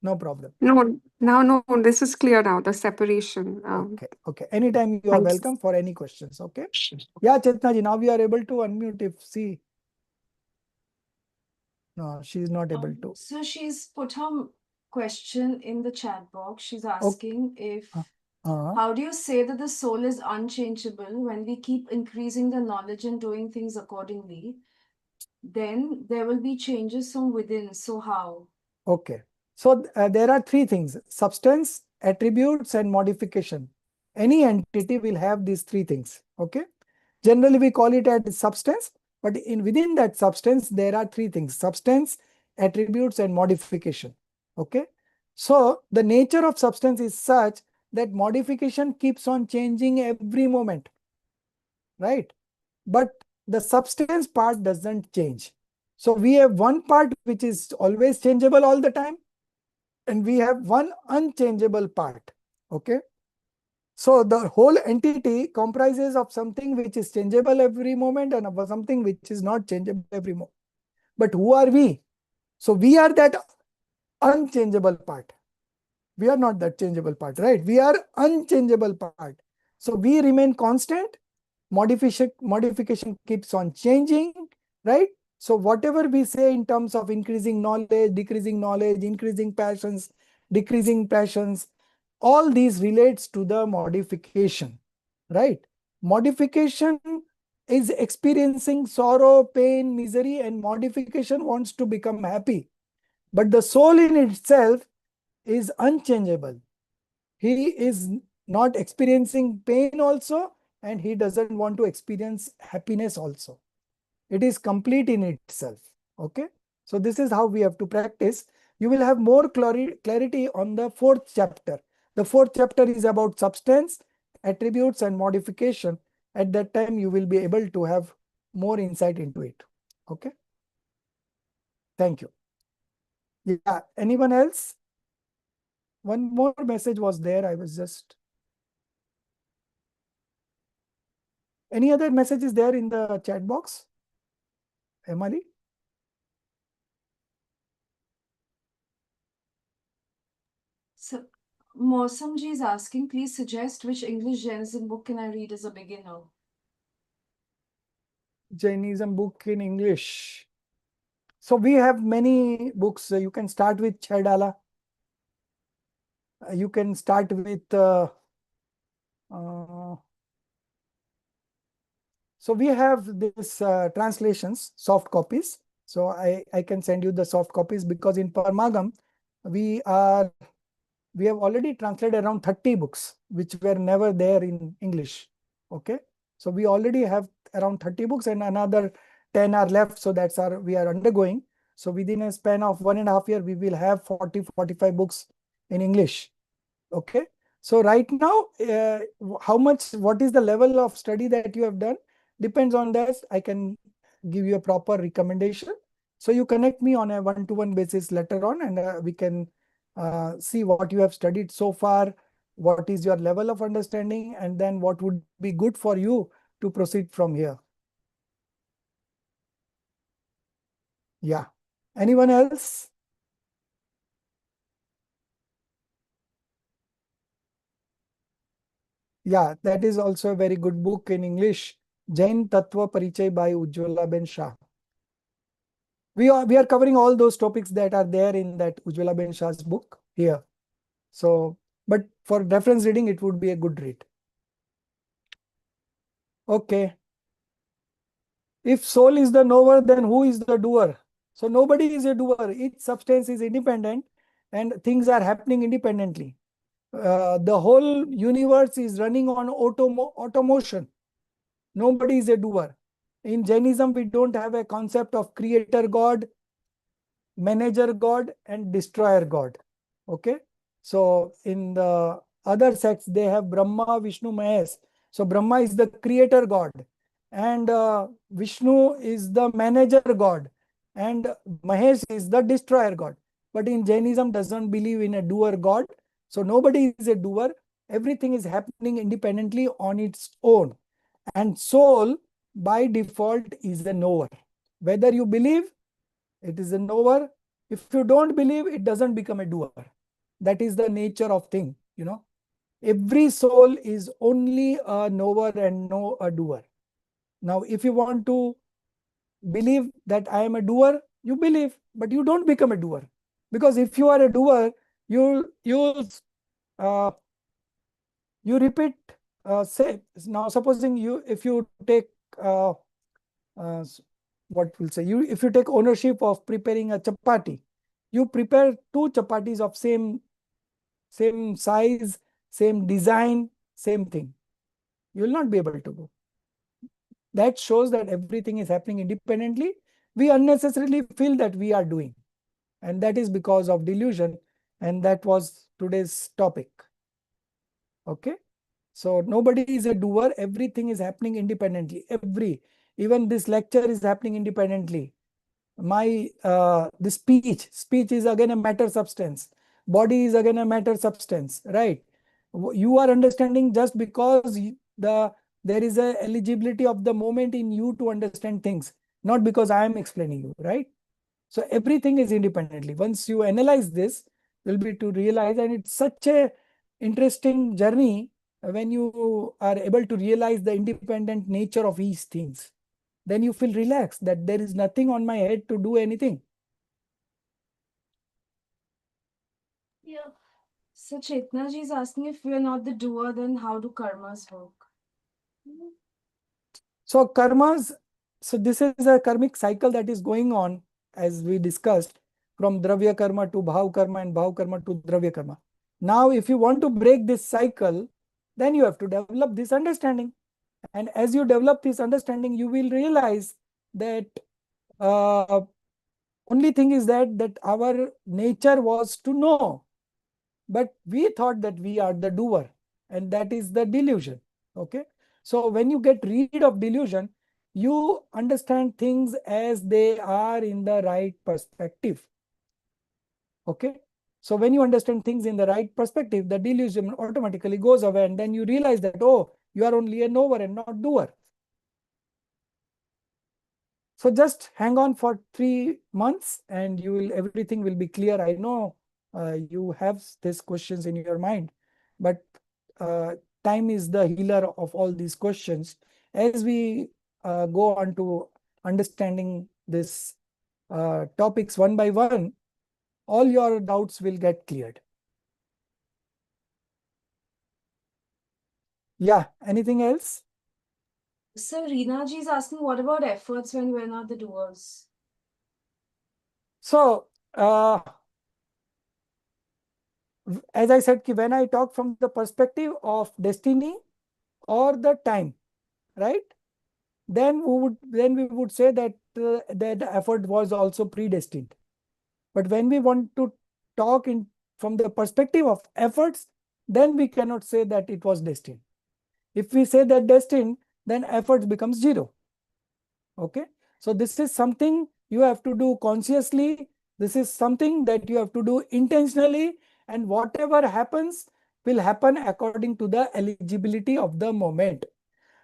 No problem. No, now, no, this is clear now, the separation. Okay, okay. Anytime you are Thanks. welcome for any questions, okay? Yeah, Chetna ji, now we are able to unmute if see. No, she is not able to. So she's put her question in the chat box. She's asking if Uh, how do you say that the soul is unchangeable when we keep increasing the knowledge and doing things accordingly? Then there will be changes from within. So how? okay. So there are three things: substance, attributes, and modification. Any entity will have these three things. Okay. Generally, we call it as substance, but within that substance, there are three things: substance, attributes, and modification. Okay. So the nature of substance is such that modification keeps on changing every moment, right? But the substance part doesn't change. So we have one part which is always changeable all the time, and we have one unchangeable part. Okay. So the whole entity comprises of something which is changeable every moment and of something which is not changeable every moment. But who are we? So we are that unchangeable part. We are not that changeable part, right? We are unchangeable part. So we remain constant. Modification keeps on changing, right? So whatever we say in terms of increasing knowledge, increasing passions, decreasing passions, all these relates to the modification, right? Modification is experiencing sorrow, pain, misery, and modification wants to become happy. But the soul in itself is unchangeable. He is not experiencing pain also, and he doesn't want to experience happiness also. It is complete in itself. Okay. So this is how we have to practice. You will have more clarity on the fourth chapter. The fourth chapter is about substance, attributes, and modification. At that time, you will be able to have more insight into it. Okay. Thank you. Yeah. Anyone else? One more message was there. I was just. Any other messages there in the chat box? Emily? So, Mosam ji is asking, please suggest which English Jainism book can I read as a beginner? Jainism book in English. So we have many books. You can start with Chaidala. You can start with so we have this translations, soft copies. So I can send you the soft copies, because in Parmagam we have already translated around 30 books which were never there in English. Okay, so we already have around 30 books and another 10 are left. So we are undergoing. So within a span of 1.5 years, we will have 40-45 books in English. Okay, so right now, what is the level of study that you have done depends on that. I can give you a proper recommendation. So you connect me on a one-to-one basis later on, and we can see what you have studied so far, what is your level of understanding, and then what would be good for you to proceed from here. Yeah. Anyone else? Yeah, that is also a very good book in English. Jain Tattva Parichay by Ujjwala Ben Shah. We are covering all those topics that are there in that Ujjwala Ben Shah's book here. So, but for reference reading, it would be a good read. Okay. If soul is the knower, then who is the doer? So nobody is a doer. Each substance is independent and things are happening independently. The whole universe is running on automotion. Nobody is a doer. In Jainism, we don't have a concept of creator God, manager God, and destroyer God. Okay. So in the other sects, they have Brahma, Vishnu, Mahesh. So Brahma is the creator God, and Vishnu is the manager God, and Mahesh is the destroyer God. But in Jainism, doesn't believe in a doer God. So nobody is a doer. Everything is happening independently on its own. And soul, by default, is a knower. Whether you believe, it is a knower. If you don't believe, it doesn't become a doer. That is the nature of thing. Every soul is only a knower and no a doer. Now, if you want to believe that I am a doer, you believe, but you don't become a doer. Because if you are a doer, you uh, you repeat. Say now, supposing if you take uh, what will say you if you take ownership of preparing a chapati, you prepare two chapatis of same size, same design, same thing. You will not be able to go. That shows that everything is happening independently. We unnecessarily feel that we are doing, and that is because of delusion. And that was today's topic. Okay. So nobody is a doer. Everything is happening independently. Even this lecture is happening independently. The speech is again a matter substance. Body is again a matter substance, right? You are understanding just because there is a eligibility of the moment in you to understand things, not because I am explaining you, right? So everything is independently. Once you analyze this, you'll be to realize, and it's such a interesting journey when you are able to realize the independent nature of each things. Then you feel relaxed that there is nothing on my head to do anything. Yeah. So Chetna ji is asking, if we are not the doer, then how do karmas work? So karmas, so this is a karmic cycle that is going on, as we discussed, from dravya karma to bhav karma and bhav karma to dravya karma. Now, if you want to break this cycle, then you have to develop this understanding. And as you develop this understanding, you will realize that uh, only thing is that our nature was to know, but we thought that we are the doer, and that is the delusion. Okay. So when you get rid of delusion, you understand things as they are in the right perspective. Okay. So when you understand things in the right perspective, the delusion automatically goes away, and then you realize that, oh, you are only a knower and not doer. So just hang on for 3 months and everything will be clear. I know you have these questions in your mind, but time is the healer of all these questions. As we go on to understanding this topics one by one, all your doubts will get cleared. Yeah, anything else? So Reena ji is asking, what about efforts when we're not the doers? So, as I said, when I talk from the perspective of destiny or the time, right? Then we would say that that the effort was also predestined. But when we want to talk in from the perspective of efforts, then we cannot say that it was destined. If we say that destined, then efforts becomes zero. Okay, so this is something you have to do consciously. This is something that you have to do intentionally, and whatever happens will happen according to the eligibility of the moment.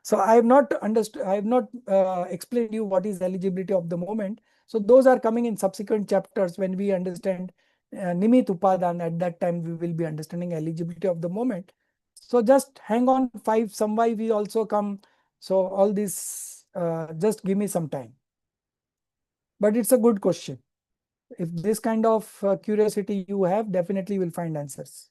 So I have not understood, I have not explained you what is eligibility of the moment. So those are coming in subsequent chapters when we understand Nimit Upadan. At that time, we will be understanding eligibility of the moment. So just hang on, 5 Samvai will also come. So all this, just give me some time. But it's a good question. If this kind of curiosity you have, definitely you will find answers.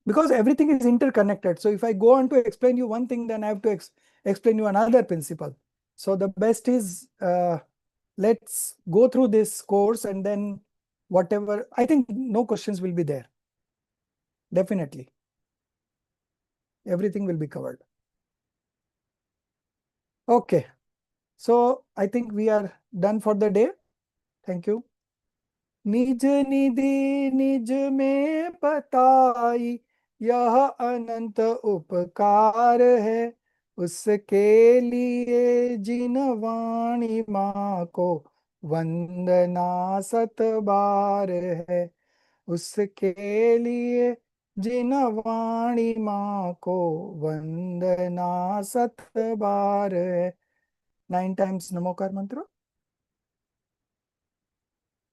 Because everything is interconnected. So if I go on to explain you one thing, then I have to explain you another principle. So the best is, let's go through this course, and then whatever, I think no questions will be there. Definitely. Everything will be covered. Okay. So I think we are done for the day. Thank you. निज निधि निज में बताई, यह अनंत उपकार है। उसके लिए जिन वाणी माँ को वंदना सत बार है। उसके लिए जिन वाणी माँ को वंदना सत बार है। 9 times नमोकार मंत्र।